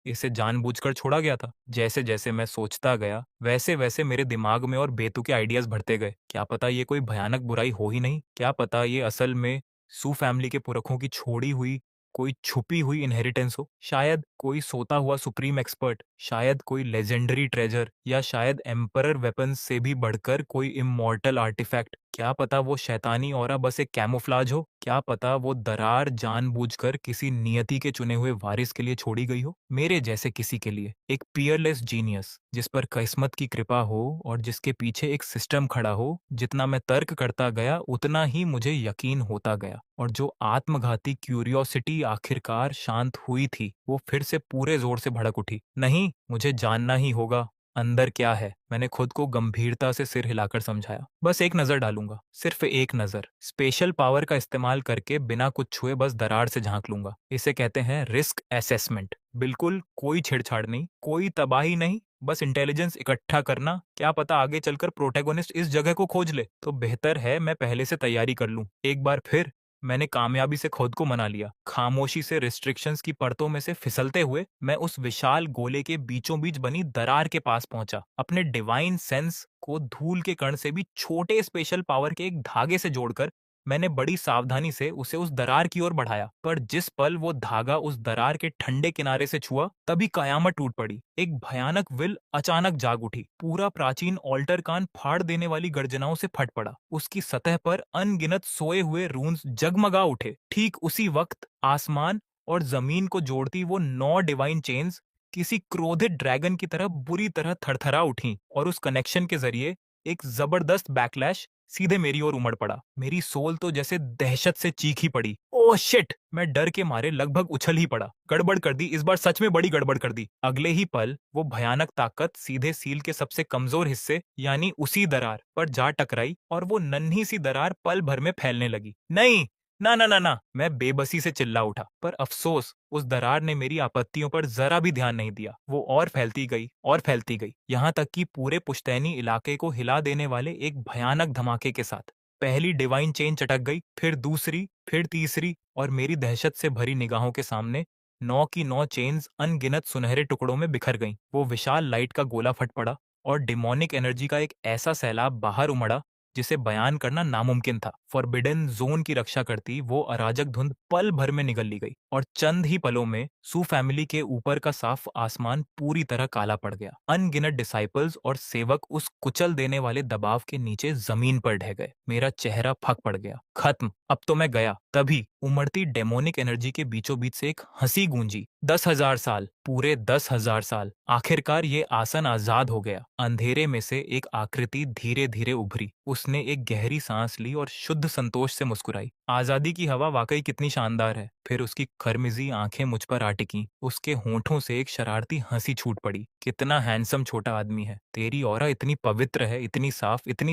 इसे जानबूझकर छोड़ा गया था? जैसे जैसे मैं सोचता गया, वैसे वैसे मेरे दिमाग में और बेतुके आइडियाज बढ़ते गए। क्या पता ये कोई भयानक बुराई हो ही नहीं? क्या पता ये असल में सू फैमिली के पुरखों की छोड़ी हुई कोई छुपी हुई इनहेरिटेंस हो? शायद कोई सोता हुआ सुप्रीम एक्सपर्ट, शायद कोई लेजेंडरी ट्रेजर, या शायद एम्परर वेपन्स से भी बढ़कर कोई इमॉर्टल आर्टिफैक्ट। क्या पता वो शैतानी ऑरा बस एक कैमोफ्लाज हो? क्या पता वो दरार जानबूझकर किसी नियति के चुने हुए वारिस के लिए छोड़ी गई हो? मेरे जैसे किसी के लिए, एक पियरलेस जीनियस जिस पर किस्मत की कृपा हो और जिसके पीछे एक सिस्टम खड़ा हो। जितना मैं तर्क करता गया, उतना ही मुझे यकीन होता गया, और जो आत्मघाती क्यूरियोसिटी आखिरकार शांत हुई थी, वो फिर से पूरे जोर से भड़क उठी। नहीं, मुझे जानना ही होगा अंदर क्या है। मैंने खुद को गंभीरता से सिर हिलाकर समझाया। बस एक नजर डालूंगा, सिर्फ एक नजर। स्पेशल पावर का इस्तेमाल करके बिना कुछ छुए बस दरार से झांक लूंगा। इसे कहते हैं रिस्क असेसमेंट। बिल्कुल कोई छेड़छाड़ नहीं, कोई तबाही नहीं, बस इंटेलिजेंस इकट्ठा करना। क्या पता आगे चलकर प्रोटैगोनिस्ट इस जगह को खोज ले, तो बेहतर है मैं पहले से तैयारी कर लूं। एक बार फिर मैंने कामयाबी से खुद को मना लिया। खामोशी से रिस्ट्रिक्शंस की परतों में से फिसलते हुए मैं उस विशाल गोले के बीचों बीच बनी दरार के पास पहुंचा। अपने डिवाइन सेंस को धूल के कण से भी छोटे स्पेशल पावर के एक धागे से जोड़कर मैंने बड़ी सावधानी से उसे उस दरार की ओर बढ़ाया। पर जिस पल वो धागा उस दरार के ठंडे किनारे से छुआ, तभी कयामत टूट पड़ी। एक भयानक विल अचानक जाग उठी। पूरा प्राचीन ऑल्टर कान फाड़ देने वाली गर्जनाओं से फट पड़ा। उसकी सतह पर अनगिनत सोए हुए रून्स जगमगा उठे। ठीक उसी वक्त आसमान और जमीन को जोड़ती वो 9 डिवाइन चेन्स किसी क्रोधित ड्रैगन की तरह बुरी तरह थरथरा उठी, और उस कनेक्शन के जरिए एक जबरदस्त बैकलैश सीधे मेरी ओर उमड़ पड़ा। मेरी सोल तो जैसे दहशत से चीख ही पड़ी। Oh shit! मैं डर के मारे लगभग उछल ही पड़ा। गड़बड़ कर दी, इस बार सच में बड़ी गड़बड़ कर दी। अगले ही पल वो भयानक ताकत सीधे सील के सबसे कमजोर हिस्से यानी उसी दरार पर जा टकराई, और वो नन्ही सी दरार पल भर में फैलने लगी। नहीं, ना ना ना ना! मैं बेबसी से चिल्ला उठा। पर अफसोस, उस दरार ने मेरी आपत्तियों पर जरा भी ध्यान नहीं दिया। वो और फैलती गई और फैलती गई, यहाँ तक कि पूरे पुश्तैनी इलाके को हिला देने वाले एक भयानक धमाके के साथ पहली डिवाइन चेन चटक गई, फिर दूसरी, फिर तीसरी, और मेरी दहशत से भरी निगाहों के सामने 9 की 9 चेन्स अनगिनत सुनहरे टुकड़ों में बिखर गईं। वो विशाल लाइट का गोला फट पड़ा, और डिमोनिक एनर्जी का एक ऐसा सैलाब बाहर उमड़ा जिसे बयान करना नामुमकिन था। फॉरबिडन जोन की रक्षा करती वो अराजक धुंध पल भर में निगल ली गई, और चंद ही पलों में सू फैमिली के ऊपर का साफ आसमान पूरी तरह काला पड़ गया। अनगिनत डिसाइपल्स और सेवक उस कुचल देने वाले दबाव के नीचे जमीन पर ढह गए। मेरा चेहरा फक पड़ गया। खत्म, अब तो मैं गया। तभी उमड़ती डेमोनिक एनर्जी के बीचों बीच से एक हंसी गूंजी। 10,000 साल, पूरे 10,000 साल। आखिरकार ये आसन आजाद हो गया। अंधेरे में से एक आकृति धीरे धीरे उभरी। उसने एक गहरी सांस ली और शुद्ध संतोष से मुस्कुराई। आजादी की हवा वाकई कितनी शानदार है। फिर उसकी खरमिजी आंखें मुझ पर आ टिकीं। उसके होठों से एक शरारती हंसी छूट पड़ी। कितना हैंडसम छोटा आदमी है। तेरी ऑरा इतनी पवित्र है, इतनी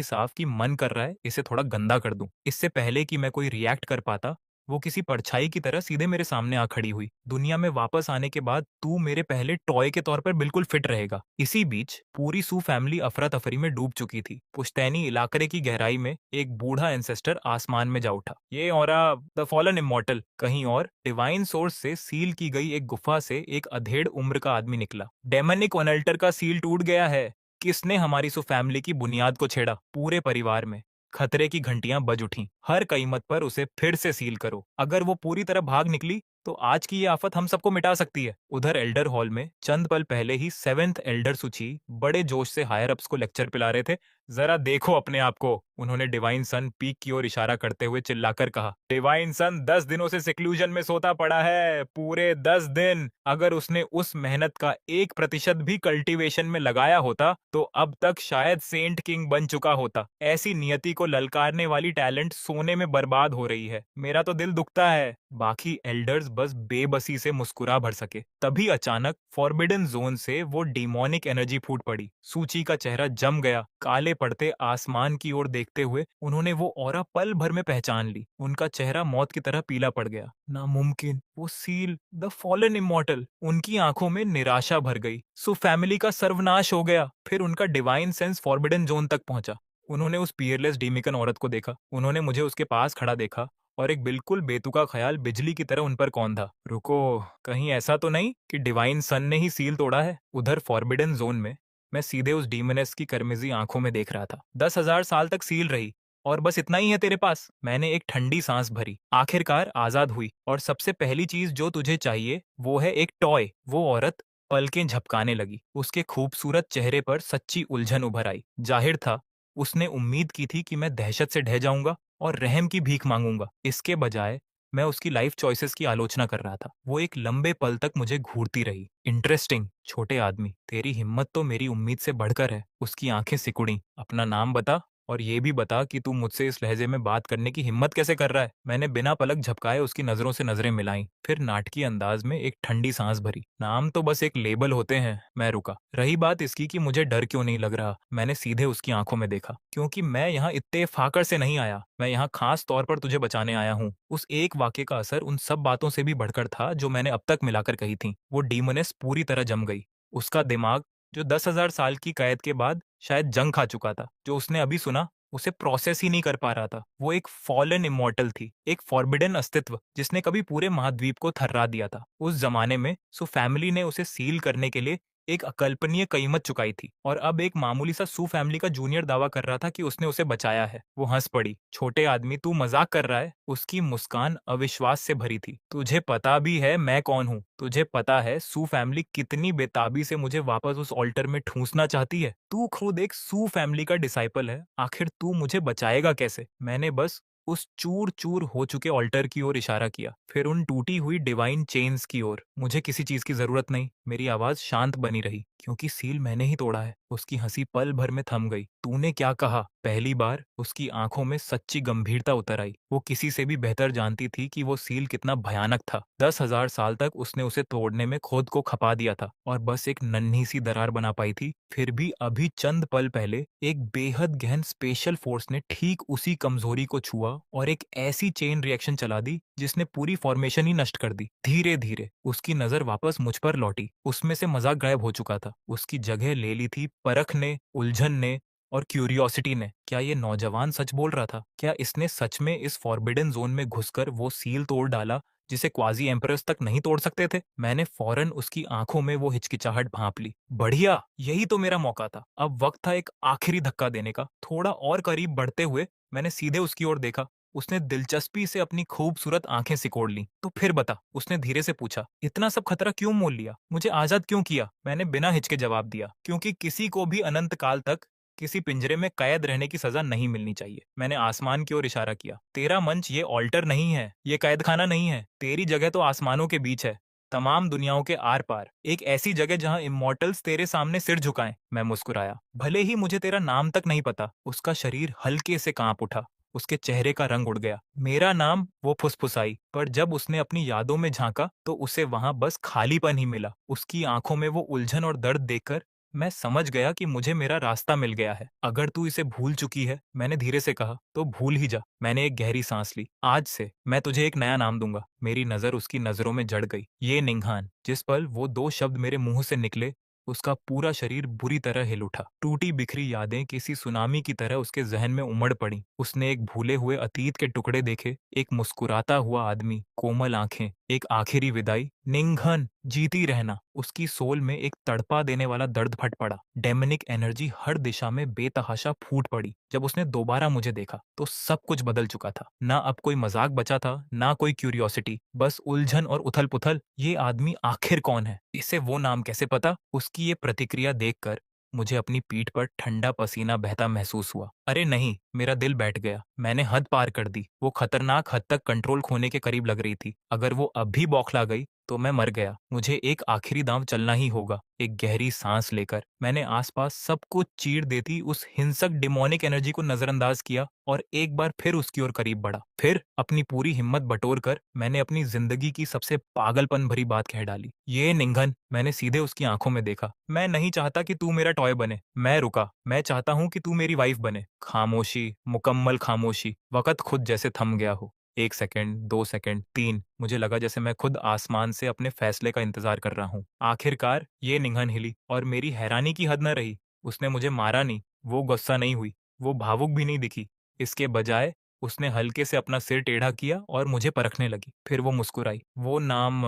साफ कि मन कर रहा है इसे थोड़ा गंदा कर दूं। इससे पहले कि मैं कोई रिएक्ट कर पाता, वो किसी परछाई की तरह सीधे मेरे सामने आ खड़ी हुई। दुनिया में वापस आने के बाद तू मेरे पहले टॉय के तौर पर बिल्कुल फिट रहेगा। इसी बीच पूरी सू फैमिली अफरा तफरी में डूब चुकी थी। पुश्तैनी इलाके की गहराई में एक बूढ़ा एंसेस्टर आसमान में जा उठा। ये औरा द फॉलन इमॉर्टल कहीं और डिवाइन सोर्स से सील की गई एक गुफा से एक अधेड़ उम्र का आदमी निकला। डेमनिक ओनल्टर का सील टूट गया है। किसने हमारी सू फैमिली की बुनियाद को छेड़ा? पूरे परिवार में खतरे की घंटियां बज उठीं। हर कीमत पर उसे फिर से सील करो। अगर वो पूरी तरह भाग निकली तो आज की ये आफत हम सबको मिटा सकती है। उधर एल्डर हॉल में चंद पल पहले ही सेवेंथ एल्डर सुची बड़े जोश से हायर अप्स को लेक्चर पिला रहे थे। जरा देखो अपने आप को, उन्होंने डिवाइन सन पीक की ओर इशारा करते हुए चिल्लाकर कहा। डिवाइन सन 10 दिनों से सिक्लूजन में सोता पड़ा है, पूरे 10 दिन। अगर उसने उस मेहनत का 1% भी कल्टीवेशन में लगाया होता तो अब तक शायद सेंट किंग बन चुका होता। ऐसी नियति को ललकारने वाली टैलेंट सोने में बर्बाद हो रही है। मेरा तो दिल दुखता है। बाकी एल्डर्स बस बेबसी से मुस्कुरा भर सके। तभी अचानक फॉरबिडन जोन से वो डिमोनिक एनर्जी फूट पड़ी। सूची का चेहरा जम गया। काले पड़ते आसमान की ओर देखते हुए उन्होंने वो ऑरा पल भर में पहचान ली। उनका चेहरा मौत की तरह पीला पड़ गया। नामुमकिन, वो सील, द फॉलन इमॉर्टल। उनकी आंखों में निराशा भर गई। सो फैमिली का सर्वनाश हो गया। फिर उनका डिवाइन सेंस फॉरबिडन जोन तक पहुंचा। उन्होंने उस पियरलेस डीमिकन औरत को देखा। उन्होंने मुझे उसके पास खड़ा देखा और एक बिल्कुल बेतुका ख्याल बिजली की तरह उन पर कौंधा। रुको, कहीं ऐसा तो नहीं कि डिवाइन सन ने ही सील तोड़ा है? उधर फॉरबिडन जोन में मैं सीधे उस डीमनेस की करमिजी आंखों में देख रहा था। 10,000 साल तक सील रही और बस इतना ही है तेरे पास? मैंने एक ठंडी सांस भरी। आखिरकार आजाद हुई। और सबसे पहली चीज जो तुझे चाहिए वो है एक टॉय। वो औरत पलकें झपकाने लगी। उसके खूबसूरत चेहरे पर सच्ची उलझन उभर आई। जाहिर था उसने उम्मीद की थी कि मैं दहशत से ढह जाऊंगा और रहम की भीख मांगूंगा। इसके बजाय मैं उसकी लाइफ चॉइसेस की आलोचना कर रहा था। वो एक लंबे पल तक मुझे घूरती रही। इंटरेस्टिंग, छोटे आदमी, तेरी हिम्मत तो मेरी उम्मीद से बढ़कर है। उसकी आंखें सिकुड़ी। अपना नाम बता और ये भी बता कि तू मुझसे इस लहजे में बात करने की हिम्मत कैसे कर रहा है। मैंने बिना पलक झपकाए उसकी नजरों से नजरें मिलाई, फिर नाटकीय अंदाज में एक ठंडी सांस भरी। नाम तो बस एक लेबल होते हैं। मैं रुका। रही बात इसकी कि मुझे डर क्यों नहीं लग रहा, मैंने सीधे उसकी आंखों में देखा। क्योंकि मैं यहाँ इत्तेफाकर से नहीं आया, मैं यहाँ खास तौर पर तुझे बचाने आया हूँ। उस एक वाक्य का असर उन सब बातों से भी बढ़कर था जो मैंने अब तक मिलाकर कही थी। वो डीमनेस पूरी तरह जम गई। उसका दिमाग, जो 10,000 साल की कैद के बाद शायद जंग खा चुका था, जो उसने अभी सुना उसे प्रोसेस ही नहीं कर पा रहा था। वो एक फॉलन इमॉर्टल थी, एक फॉरबिडन अस्तित्व जिसने कभी पूरे महाद्वीप को थर्रा दिया था। उस जमाने में सो फैमिली ने उसे सील करने के लिए एक अकल्पनीय कीमत चुकाई थी और अब एक मामूली सा सू फैमिली का जूनियर दावा कर रहा था कि उसने उसे बचाया है। वो हंस पड़ी। छोटे आदमी, तू मजाक कर रहा है? उसकी मुस्कान अविश्वास से भरी थी। तुझे पता भी है मैं कौन हूँ? तुझे पता है सू फैमिली कितनी बेताबी से मुझे वापस उस ऑल्टर में ठूंसना चाहती है? तू खुद एक सू फैमिली का डिसाइपल है। आखिर तू मुझे बचाएगा कैसे? मैंने बस उस चूर चूर हो चुके ऑल्टर की ओर इशारा किया, फिर उन टूटी हुई डिवाइन चेन्स की ओर। मुझे किसी चीज की जरूरत नहीं। मेरी आवाज शांत बनी रही, क्योंकि सील मैंने ही तोड़ा है। उसकी हंसी पल भर में थम गई। तूने क्या कहा? पहली बार उसकी आंखों में सच्ची गंभीरता उतर आई। वो किसी से भी बेहतर जानती थी कि वो सील कितना भयानक था। 10,000 साल तक उसने उसे तोड़ने में खुद को खपा दिया था और बस एक नन्ही सी दरार बना पाई थी। फिर भी अभी चंद पल पहले एक बेहद गहन स्पेशल फोर्स ने ठीक उसी कमजोरी को छुआ और एक ऐसी चेन रिएक्शन चला दी जिसने पूरी फॉर्मेशन ही नष्ट कर दी। धीरे धीरे उसकी नजर वापस मुझ पर लौटी। उसमें से मजाक गायब हो चुका था। उसकी जगह ले ली थी परख ने, उलझन ने और क्यूरियोसिटी ने। क्या ये नौजवान सच बोल रहा था? क्या इसने सच में इस फॉरबिडन जोन में घुसकर वो सील तोड़ डाला जिसे क्वाजी एम्परर्स तक नहीं तोड़ सकते थे? मैंने फौरन उसकी आंखों में वो हिचकिचाहट भांप ली। बढ़िया, यही तो मेरा मौका था। अब वक्त था एक आखिरी धक्का देने का। थोड़ा और करीब बढ़ते हुए मैंने सीधे उसकी ओर देखा। उसने दिलचस्पी से अपनी खूबसूरत आंखें सिकोड़ लीं। तो फिर बता, उसने धीरे से पूछा, इतना सब खतरा क्यों मोल लिया? मुझे आजाद क्यों किया? मैंने बिना हिचके जवाब दिया, क्योंकि किसी को भी अनंत काल तक किसी पिंजरे में कैद रहने की सजा नहीं मिलनी चाहिए। मैंने आसमान की ओर इशारा किया। तेरा मंच ये ऑल्टर नहीं है, ये कैद खाना नहीं है। तेरी जगह तो आसमानों के बीच है, तमाम दुनियाओं के आर पार। एक ऐसी जगह जहां इमॉर्टल्स तेरे सामने सिर झुकाएं। मैं मुस्कुराया। भले ही मुझे तेरा नाम तक नहीं पता। उसका शरीर हल्के से कांप उठा। उसके चेहरे का रंग उड़ गया। मेरा नाम? वो फुसफुसाई। पर जब उसने अपनी यादों में झांका तो उसे वहां बस खालीपन ही मिला। उसकी आंखों में वो उलझन और दर्द देखकर मैं समझ गया कि मुझे मेरा रास्ता मिल गया है। अगर तू इसे भूल चुकी है, मैंने धीरे से कहा, तो भूल ही जा। मैंने एक गहरी सांस ली। आज से मैं तुझे एक नया नाम दूंगा। मेरी नजर उसकी नजरों में जड़ गई। ये निंघान। जिस पल वो दो शब्द मेरे मुंह से निकले उसका पूरा शरीर बुरी तरह हिल उठा। टूटी बिखरी यादें किसी सुनामी की तरह उसके जहन में उमड़ पड़ी। उसने एक भूले हुए अतीत के टुकड़े देखे, एक मुस्कुराता हुआ आदमी, कोमल आंखें, एक आखिरी विदाई। निंघन, जीती रहना। उसकी सोल में एक तड़पा देने वाला दर्द फट पड़ा। डेमनिक एनर्जी हर दिशा में बेतहाशा फूट पड़ी। जब उसने दोबारा मुझे देखा तो सब कुछ बदल चुका था। ना अब कोई मजाक बचा था, ना कोई क्यूरियोसिटी, बस उलझन और उथल पुथल। ये आदमी आखिर कौन है? इसे वो नाम कैसे पता? उसकी ये प्रतिक्रिया देखकर मुझे अपनी पीठ पर ठंडा पसीना बहता महसूस हुआ। अरे नहीं, मेरा दिल बैठ गया। मैंने हद पार कर दी। वो खतरनाक हद तक कंट्रोल खोने के करीब लग रही थी। अगर वो अभी बौखला गई तो मैं मर गया। मुझे एक आखिरी दांव चलना ही होगा। एक गहरी सांस लेकर मैंने आसपास सब कुछ चीर देती उस हिंसक डिमोनिक एनर्जी को नजरअंदाज किया और एक बार फिर उसकी ओर करीब बढ़ा। फिर अपनी पूरी हिम्मत बटोर कर मैंने अपनी जिंदगी की सबसे पागलपन भरी बात कह डाली। ये निंघन, मैंने सीधे उसकी आंखों में देखा। मैं नहीं चाहता कि तू मेरा टॉय बने। मैं रुका। मैं चाहता हूँ कि तू मेरी वाइफ बने। खामोशी, मुकम्मल खामोशी। वक्त खुद जैसे थम गया हो। 1 सेकंड, 2 सेकंड, 3। मुझे लगा जैसे मैं खुद आसमान से अपने फैसले का इंतजार कर रहा हूँ। आखिरकार ये निंघन हिली और मेरी हैरानी की हद न रही। उसने मुझे मारा नहीं, वो गुस्सा नहीं हुई, वो भावुक भी नहीं दिखी। इसके बजाय उसने हल्के से अपना सिर टेढ़ा किया और मुझे परखने लगी। फिर वो मुस्कुराई। वो नाम,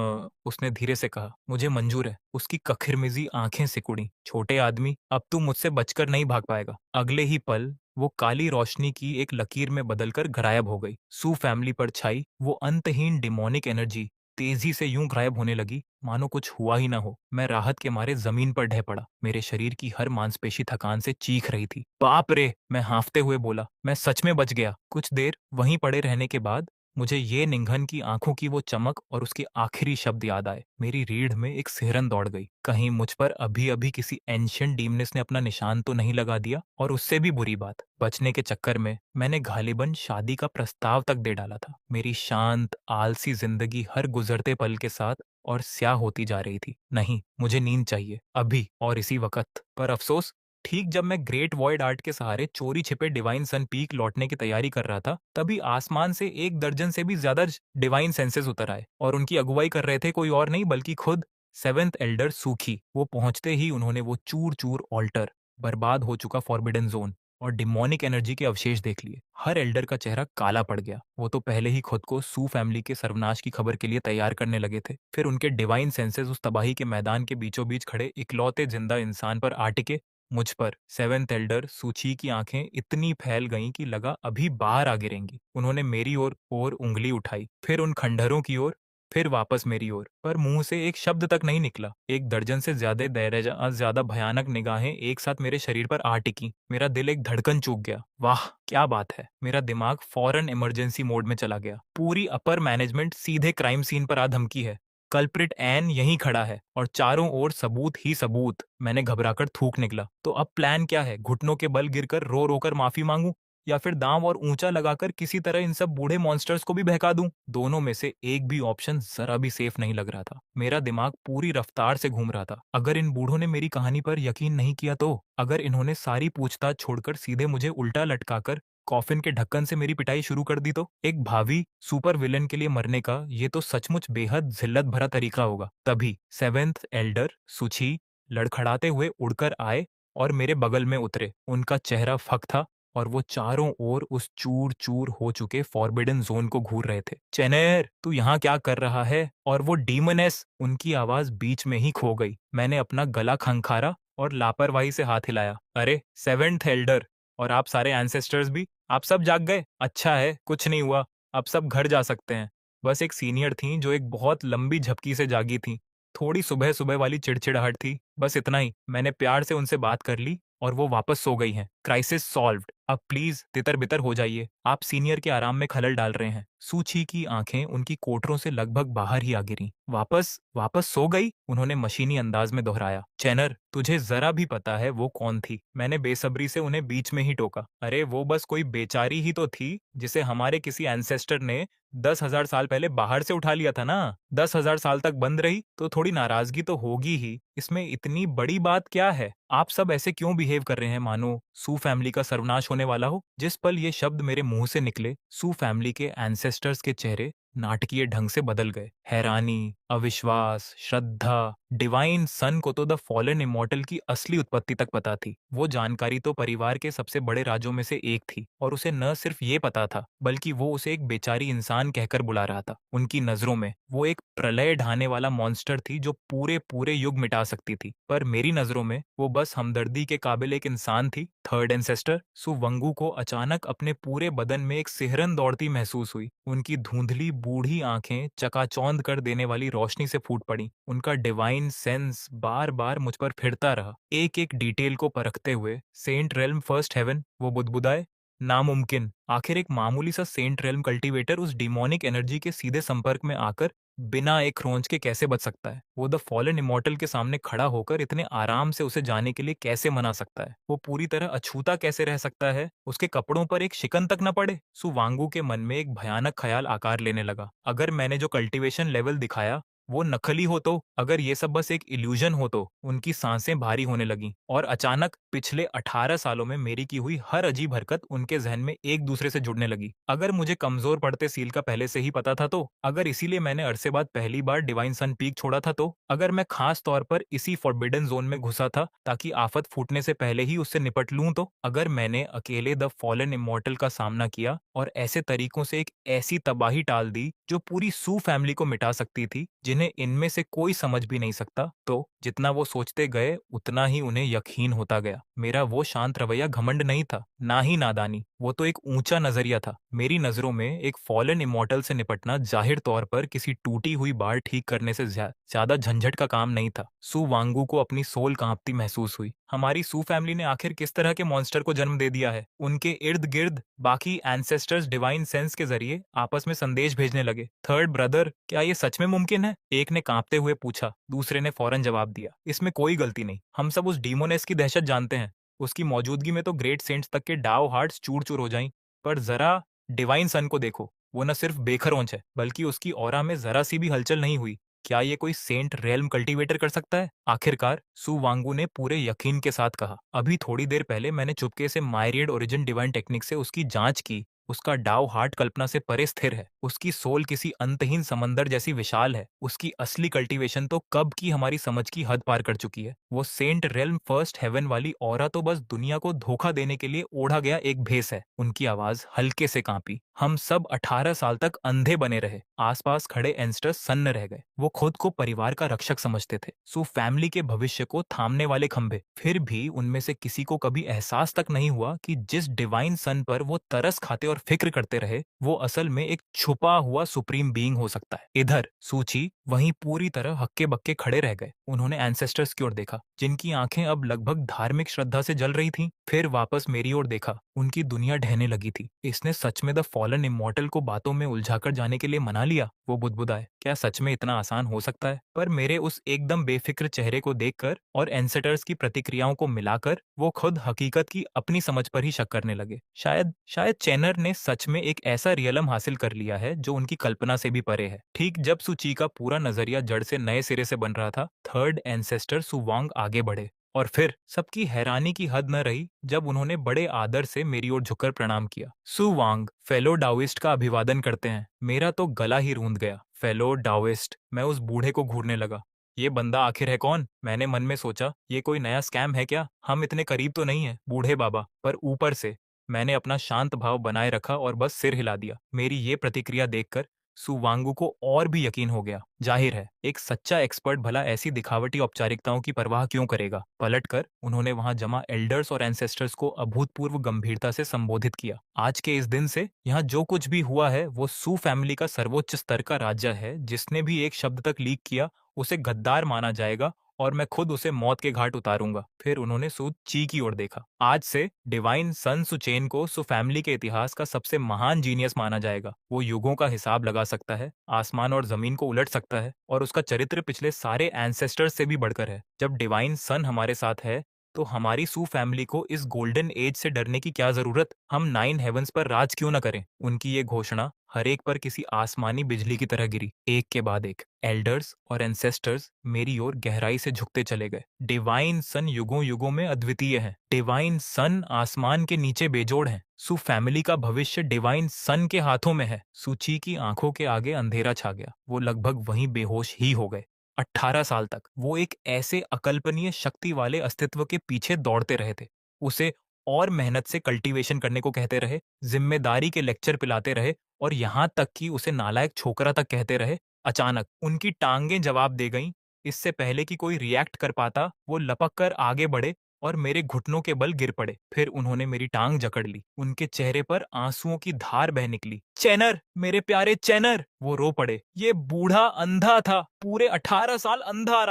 उसने धीरे से कहा, मुझे मंजूर है। उसकी कखिरमिजी आंखें सिकुड़ी। छोटे आदमी, अब तू मुझसे बचकर नहीं भाग पाएगा। अगले ही पल वो काली रोशनी की एक लकीर में बदलकर गायब हो गई। सू फैमिली पर छाई वो अंतहीन डिमोनिक एनर्जी तेजी से यूं गायब होने लगी मानो कुछ हुआ ही ना हो। मैं राहत के मारे जमीन पर ढह पड़ा। मेरे शरीर की हर मांसपेशी थकान से चीख रही थी। बाप रे! मैं हांफते हुए बोला, मैं सच में बच गया। कुछ देर वहीं पड़े रहने के बाद मुझे ये निंघन की आंखों की वो चमक और उसके आखिरी शब्द याद आए। मेरी रीढ़ में एक सिहरन दौड़ गई। कहीं मुझ पर अभी अभी किसी एंशिएंट डीमनेस ने अपना निशान तो नहीं लगा दिया? और उससे भी बुरी बात, बचने के चक्कर में मैंने गालिबन शादी का प्रस्ताव तक दे डाला था। मेरी शांत आलसी जिंदगी हर गुजरते पल के साथ और स्याह होती जा रही थी। नहीं, मुझे नींद चाहिए, अभी और इसी वक्त। पर अफसोस, ठीक जब मैं ग्रेट वॉइड आर्ट के सहारे चोरी छिपे डिवाइन सन पीक लौटने की तैयारी कर रहा था, तभी आसमान से 1 दर्जन से भी ज्यादा डिवाइन सेंसेस उतर आए और उनकी अगुवाई कर रहे थे कोई और नहीं बल्कि खुद सेवेंथ एल्डर सूखी। वो पहुंचते ही उन्होंने वो चूर चूर ऑल्टर, बर्बाद हो चुका फॉरबिडन जोन और डिमोनिक एनर्जी के अवशेष देख लिए। हर एल्डर का चेहरा काला पड़ गया। वो तो पहले ही खुद को सू फैमिली के सर्वनाश की खबर के लिए तैयार करने लगे थे। फिर उनके डिवाइन सेंसेस उस तबाही के मैदान के बीचों बीच खड़े इकलौते जिंदा इंसान पर आ टिके, मुझ पर। सेवेंथ एल्डर सूची की आंखें इतनी फैल गईं कि लगा अभी बाहर आ गिरेंगी। उन्होंने मेरी ओर उंगली उठाई, फिर उन खंडहरों की ओर, फिर वापस मेरी ओर, पर मुंह से एक शब्द तक नहीं निकला। 1 दर्जन से ज्यादा भयानक निगाहें एक साथ मेरे शरीर पर आ टिकी। मेरा दिल एक धड़कन चूक गया। वाह क्या बात है! मेरा दिमाग फौरन इमरजेंसी मोड में चला गया। पूरी अपर मैनेजमेंट सीधे क्राइम सीन पर आ धमकी है। कल्प्रिट एन यहीं खड़ा है और चारों ओर सबूत ही सबूत। मैंने घबराकर थूक निकला। तो अब प्लान क्या है? घुटनों के बल गिरकर रो रोकर माफी मांगू, या फिर दांव और ऊंचा लगाकर किसी तरह इन सब बूढ़े मॉन्स्टर्स को भी बहका दूं? दोनों में से एक भी ऑप्शन जरा भी सेफ नहीं लग रहा था। मेरा दिमाग पूरी रफ्तार से घूम रहा था। अगर इन बूढ़ों ने मेरी कहानी पर यकीन नहीं किया तो? अगर इन्होंने सारी पूछताछ छोड़कर सीधे मुझे उल्टा लटकाकर कॉफिन के ढक्कन से मेरी पिटाई शुरू कर दी तो? एक भावी सुपर विलेन के लिए मरने का ये तो सचमुच बेहद जिल्लत भरा तरीका होगा। तभी सेवेंथ एल्डर सुची लड़खड़ाते हुए उड़कर आए और मेरे बगल में उतरे। उनका चेहरा फक था और वो चारों ओर उस चूर चूर हो चुके फॉरबिडन जोन को घूर रहे थे। चेनेर, तू यहाँ क्या कर रहा है? और वो डीमनेस, उनकी आवाज बीच में ही खो गई। मैंने अपना गला खंखारा और लापरवाही से हाथ हिलाया। अरे सेवेंथ एल्डर और आप सारे एंसेस्टर्स भी, आप सब जाग गए? अच्छा है, कुछ नहीं हुआ। अब सब घर जा सकते हैं। बस एक सीनियर थी जो एक बहुत लंबी झपकी से जागी थी। थोड़ी सुबह सुबह वाली चिड़चिड़ाहट थी, बस इतना ही। मैंने प्यार से उनसे बात कर ली और वो वापस सो गई हैं। Crisis solved. अब प्लीज तितर बितर हो जाइए। आप सीनियर के आराम में खलल डाल रहे हैं। सूची की आंखें उनकी कोटरों से लगभग बाहर ही आ गिरी। वापस वापस सो गई? उन्होंने मशीनी अंदाज में दोहराया। चैनर, तुझे जरा भी पता है वो कौन थी? मैंने बेसब्री से उन्हें बीच में ही टोका। अरे वो बस कोई बेचारी ही तो थी जिसे हमारे किसी एंसेस्टर ने 10,000 साल पहले बाहर से उठा लिया था ना। 10,000 साल तक बंद रही तो थोड़ी नाराजगी तो होगी ही। इसमें इतनी बड़ी बात क्या है? आप सब ऐसे क्यों बिहेव कर रहे हैं मानो सू फैमिली का सर्वनाश होने वाला हो? जिस पल ये शब्द मेरे मुंह से निकले, सू फैमिली के एंसेस्टर्स के चेहरे नाटकीय ढंग से बदल गए। हैरानी, अविश्वास, श्रद्धा। डिवाइन सन को तो द फॉलन इमॉर्टल की असली उत्पत्ति तक पता थी। वो जानकारी तो परिवार के सबसे बड़े राजों में से एक थी और उसे न सिर्फ ये पता था, बल्कि वो उसे एक बेचारी इंसान कहकर बुला रहा था। उनकी नजरों में वो एक प्रलय ढाने वाला मॉन्स्टर थी जो पूरे पूरे युग मिटा सकती थी। पर मेरी नजरों में वो बस हमदर्दी के काबिल एक इंसान थी। थर्ड एंसेस्टर सुवंगू को अचानक अपने पूरे बदन में एक सिहरन दौड़ती महसूस हुई। उनकी धुंधली बूढ़ी आंखें चकाचौंध कर देने वाली रोशनी से फूट पड़ी। उनका डिवाइन सेंस बार बार मुझ पर फिरता रहा, एक एक डिटेल को परखते हुए। सेंट रेल्म फर्स्ट हेवन, वो बुदबुदाए। नामुमकिन। आखिर एक मामूली सा सेंट रेल्म कल्टीवेटर उस डिमोनिक एनर्जी के सीधे संपर्क में आकर बिना एक खरोंच के कैसे बच सकता है? वो द फॉलन इमॉर्टल के सामने खड़ा होकर इतने आराम से उसे जाने के लिए कैसे मना सकता है? वो पूरी तरह अछूता कैसे रह सकता है? उसके कपड़ों पर एक शिकन तक न पड़े? सुवांगू के मन में एक भयानक ख्याल आकार लेने लगा। अगर मैंने जो कल्टीवेशन लेवल दिखाया वो नकली हो तो, अगर ये सब बस एक इल्यूजन हो तो। उनकी सांसें भारी होने लगीं और अचानक पिछले 18 सालों में मेरी की हुई हर अजीब हरकत उनके जहन में एक दूसरे से जुड़ने लगी। अगर मुझे कमजोर पड़ते सील का पहले से ही पता था तो, अगर इसीलिए मैंने अरसे बाद पहली बार डिवाइन सन पीक छोड़ा था तो, अगर मैं खास तौर पर इसी फॉरबिडन जोन में घुसा था ताकि आफत फूटने से पहले ही उससे निपट लूं तो, अगर मैंने अकेले द फॉलन इमॉर्टल का सामना किया और ऐसे तरीकों से एक ऐसी तबाही टाल दी जो पूरी सू फैमिली को मिटा सकती थी, जिन्हें इनमें से कोई समझ भी नहीं सकता, तो जितना वो सोचते गए उतना ही उन्हें यकीन होता गया। मेरा वो शांत रवैया घमंड नहीं था, ना ही नादानी। वो तो एक ऊंचा नजरिया था। मेरी नजरों में एक फॉलन इमॉर्टल से निपटना जाहिर तौर पर किसी टूटी हुई बार ठीक करने से ज्यादा झंझट का काम नहीं था। सू वांगू को अपनी सोल कांपती महसूस हुई। हमारी सू फैमिली ने आखिर किस तरह के मॉन्स्टर को जन्म दे दिया है? उनके इर्द गिर्द बाकी एंसेस्टर्स डिवाइन सेंस के जरिए आपस में संदेश भेजने लगे। थर्ड ब्रदर, क्या ये सच में मुमकिन है? एक ने कांपते हुए पूछा। दूसरे ने फौरन जवाब दिया, इसमें कोई गलती नहीं। हम सब उस डीमोनेस की दहशत जानते हैं। उसकी मौजूदगी में तो ग्रेट सेंट्स तक के डाव हार्ट्स चूर चूर हो जाएं। पर जरा डिवाइन सन को देखो, वो न सिर्फ बेखरोंच है, बल्कि उसकी ऑरा में जरा सी भी हलचल नहीं हुई। क्या ये कोई सेंट रेल्म कल्टीवेटर कर सकता है? आखिरकार सु वांगू ने पूरे यकीन के साथ कहा। अभी थोड़ी देर पहले मैंने चुपके से मायरियड ओरिजिन डिवाइन टेक्निक से उसकी जांच की। उसका डाव हार्ट कल्पना से परे स्थिर है। उसकी सोल किसी अंतहीन समंदर जैसी विशाल है। उसकी असली कल्टीवेशन तो कब की हमारी समझ की हद पार कर चुकी है। वो सेंट रेल्म फर्स्ट हेवन वाली ऑरा तो बस दुनिया को धोखा देने के लिए ओढ़ा गया एक भेस है। उनकी आवाज हल्के से कांपी। हम सब 18 साल तक अंधे बने रहे। आसपास खड़े एंस्टर्स सन्न रह गए। वो खुद को परिवार का रक्षक समझते थे, सो फैमिली के भविष्य को थामने वाले खंभे। फिर भी उनमें से किसी को कभी एहसास तक नहीं हुआ कि जिस डिवाइन सन पर वो तरस खाते और फिक्र करते रहे, वो असल में एक छुपा हुआ सुप्रीम बीइंग हो सकता है। इधर सूची वहीं पूरी तरह हक्के बक्के खड़े रह गए। उन्होंने एंसेस्टर्स की ओर देखा, जिनकी आंखें अब लगभग धार्मिक श्रद्धा से जल रही थीं। फिर वापस मेरी ओर देखा। उनकी दुनिया ढहने लगी थी। इसने सच में द फॉलन इमॉर्टल को बातों में उलझाकर जाने के लिए मना लिया? वो बुदबुदाए। क्या सच में इतना आसान हो सकता है? पर मेरे उस एकदम बेफिक्र चेहरे को देखकर और एंसेटर्स की प्रतिक्रियाओं को मिलाकर वो खुद हकीकत की अपनी समझ पर ही शक करने लगे। शायद शायद चैनर ने सच में एक ऐसा रियलम हासिल कर लिया है जो उनकी कल्पना से भी परे है। ठीक जब सूची का पूरा नजरिया जड़ से नए सिरे से बन रहा था, थर्ड एंसेस्टर सुवांग आगे बढ़े। और फिर सबकी हैरानी की हद न रही जब उन्होंने बड़े आदर से मेरी ओर झुककर प्रणाम किया। सुवांग, फेलो डाओइस्ट का अभिवादन करते हैं। मेरा तो गला ही रूंध गया। फेलो डाओइस्ट। मैं उस बूढ़े को घूरने लगा। ये बंदा आखिर है कौन? मैंने मन में सोचा, ये कोई नया स्कैम है क्या? हम इतने करीब तो नहीं है, बूढ़े बाबा। पर ऊपर से मैंने अपना शांत भाव बनाए रखा और बस सिर हिला दिया। मेरी ये प्रतिक्रिया देखकर सुवांगू को और भी यकीन हो गया। जाहिर है, एक सच्चा एक्सपर्ट भला ऐसी दिखावटी औपचारिकताओं की परवाह क्यों करेगा। पलटकर उन्होंने वहां जमा एल्डर्स और एंसेस्टर्स को अभूतपूर्व गंभीरता से संबोधित किया। आज के इस दिन से यहाँ जो कुछ भी हुआ है वो सू फैमिली का सर्वोच्च स्तर का राज्य है। जिसने भी एक शब्द तक लीक किया उसे गद्दार माना जाएगा और मैं खुद उसे मौत के घाट उतारूंगा। फिर उन्होंने सू ची की ओर देखा। आज से डिवाइन सन सुचेन को सु फैमिली के इतिहास का सबसे महान जीनियस माना जाएगा। वो युगों का हिसाब लगा सकता है, आसमान और जमीन को उलट सकता है, और उसका चरित्र पिछले सारे एंसेस्टर्स से भी बढ़कर है। जब डिवाइन सन हमारे साथ है तो हमारी सू फैमिली को इस गोल्डन एज से डरने की क्या जरूरत? हम 9 हेवंस पर राज क्यों न करें? उनकी ये घोषणा हर एक पर किसी आसमानी बिजली की तरह गिरी, एक के बाद एक। एल्डर्स और एंसेस्टर्स मेरी ओर गहराई से झुकते चले गए। डिवाइन सन युगों युगों में अद्वितीय है। डिवाइन सन आसमान के नीचे बेजोड़ है। सु फैमिली का भविष्य डिवाइन सन के हाथों में है। सुची की आंखों के आगे अंधेरा छा गया। वो लगभग वहीं बेहोश ही हो गए। 18 साल तक वो एक ऐसे अकल्पनीय शक्ति वाले अस्तित्व के पीछे दौड़ते रहे थे। उसे और मेहनत से कल्टीवेशन करने को कहते रहे, जिम्मेदारी के लेक्चर पिलाते रहे और यहाँ तक कि उसे नालायक छोकरा तक कहते रहे। अचानक उनकी टांगें जवाब दे गईं। इससे पहले कि कोई रिएक्ट कर पाता, वो लपक कर आगे बढ़े और मेरे घुटनों के बल गिर पड़े। फिर उन्होंने मेरी टांग जकड़ ली। उनके चेहरे पर आंसुओं की धार बह निकली। चैनर, मेरे प्यारे चैनर, वो रो पड़े। ये बूढ़ा अंधा था, पूरे 18 साल अंधा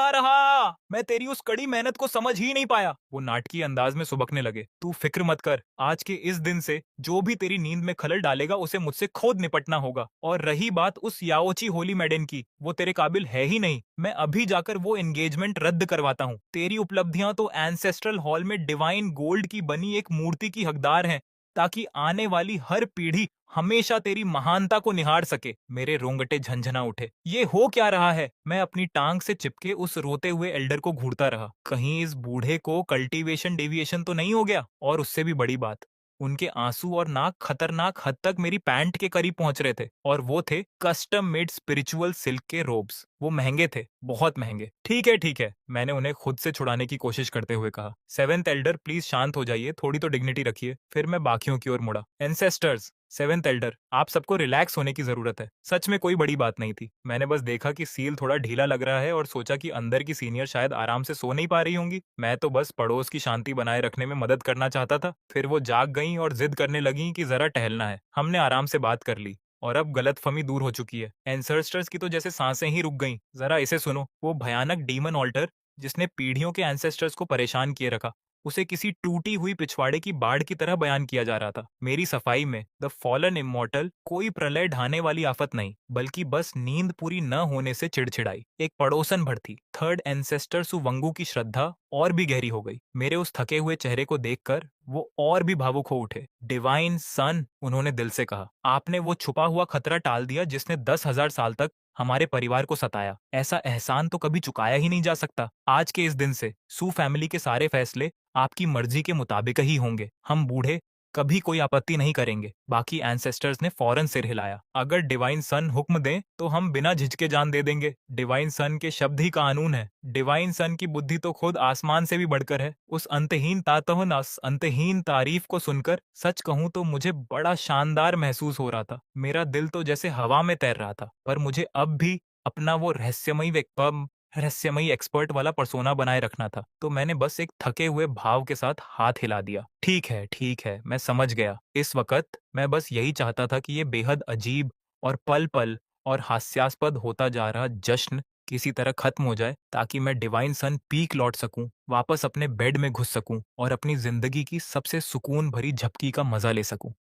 रहा। मैं तेरी उस कड़ी मेहनत को समझ ही नहीं पाया। वो नाटकीय अंदाज में सुबकने लगे। तू फिक्र मत कर, आज के इस दिन से जो भी तेरी नींद में खलल डालेगा उसे मुझसे खुद निपटना होगा। और रही बात उस याओची होली मैडन की, वो तेरे काबिल है ही नहीं। मैं अभी जाकर वो एंगेजमेंट रद्द करवाता हूँ। तेरी उपलब्धियां तो एंसेस्ट्रल हॉल में डिवाइन गोल्ड की बनी एक मूर्ति की हकदार हैं, ताकि आने वाली हर पीढ़ी हमेशा तेरी महानता को निहार सके। मेरे रोंगटे झंझना उठे। ये हो क्या रहा है? मैं अपनी टांग से चिपके उस रोते हुए एल्डर को घूरता रहा। कहीं इस बूढ़े को कल्टीवेशन डेविएशन तो नहीं हो गया? और उससे भी बड़ी बात, उनके आंसू और नाक खतरनाक हद तक मेरी पैंट के करीब पहुंच रहे थे। और वो थे कस्टम मेड स्पिरिचुअल सिल्क के रोब्स। वो महंगे थे, बहुत महंगे। ठीक है, मैंने उन्हें खुद से छुड़ाने की कोशिश करते हुए कहा। सेवेंथ एल्डर, प्लीज शांत हो जाइए, थोड़ी तो डिग्निटी रखिए। फिर मैं बाकियों की ओर मुड़ा। एंसेस्टर्स, सेवेंथ एल्डर, आप सबको रिलैक्स होने की जरूरत है। सच में कोई बड़ी बात नहीं थी। मैंने बस देखा कि सील थोड़ा ढीला लग रहा है और सोचा कि अंदर की सीनियर शायद आराम से सो नहीं पा रही होंगी। मैं तो बस पड़ोस की शांति बनाए रखने में मदद करना चाहता था। फिर वो जाग गईं और जिद करने लगीं कि जरा टहलना है। हमने आराम से बात कर ली और अब गलतफहमी दूर हो चुकी है। एंसेस्टर्स की तो जैसे सांसें ही रुक गईं। जरा इसे सुनो। वो भयानक डीमन ऑल्टर जिसने पीढ़ियों के एंसेस्टर्स को परेशान किए रखा, उसे किसी टूटी हुई पिछवाड़े की बाढ़ की तरह बयान किया जा रहा था। मेरी सफाई में द फॉलन इमॉर्टल कोई प्रलय ढाने वाली आफत नहीं, बल्कि बस नींद पूरी न होने से चिड़चिड़ाई एक पड़ोसन भर थी। थर्ड एंसेस्टर सुवंगू की श्रद्धा और भी गहरी हो गई। मेरे उस थके हुए चेहरे को देखकर वो और भी भावुक हो उठे। डिवाइन सन, उन्होंने दिल से कहा, आपने वो छुपा हुआ खतरा टाल दिया जिसने 10,000 साल तक हमारे परिवार को सताया। ऐसा एहसान तो कभी चुकाया ही नहीं जा सकता। आज के इस दिन से सू फैमिली के सारे फैसले आपकी मर्जी के मुताबिक ही होंगे। हम बूढ़े कभी कोई आपत्ति नहीं करेंगे। बाकी एंसेस्टर्स ने फौरन सिर हिलाया। अगर डिवाइन सन हुक्म दें तो हम बिना झिझके जान दे देंगे। डिवाइन सन के शब्द ही कानून है। डिवाइन सन की बुद्धि तो खुद आसमान से भी बढ़कर है। उस अंतहीन तातहनास अंतहीन तारीफ को सुनकर सच कहूं तो मुझे बड़ा शानदार महसूस हो रहा था। मेरा दिल तो जैसे हवा में तैर रहा था। पर मुझे अब भी अपना वो रहस्यमयी एक्सपर्ट वाला पर्सोना बनाए रखना था। तो मैंने बस एक थके हुए भाव के साथ हाथ हिला दिया। ठीक है, मैं समझ गया। इस वक्त मैं बस यही चाहता था कि ये बेहद अजीब और पल-पल और हास्यास्पद होता जा रहा जश्न किसी तरह खत्म हो जाए, ताकि मैं डिवाइन सन पीक लौट सकूं, वापस अपने बेड में घुस सकूं और अपनी जिंदगी की सबसे सुकून भरी झपकी का मजा ले सकूं।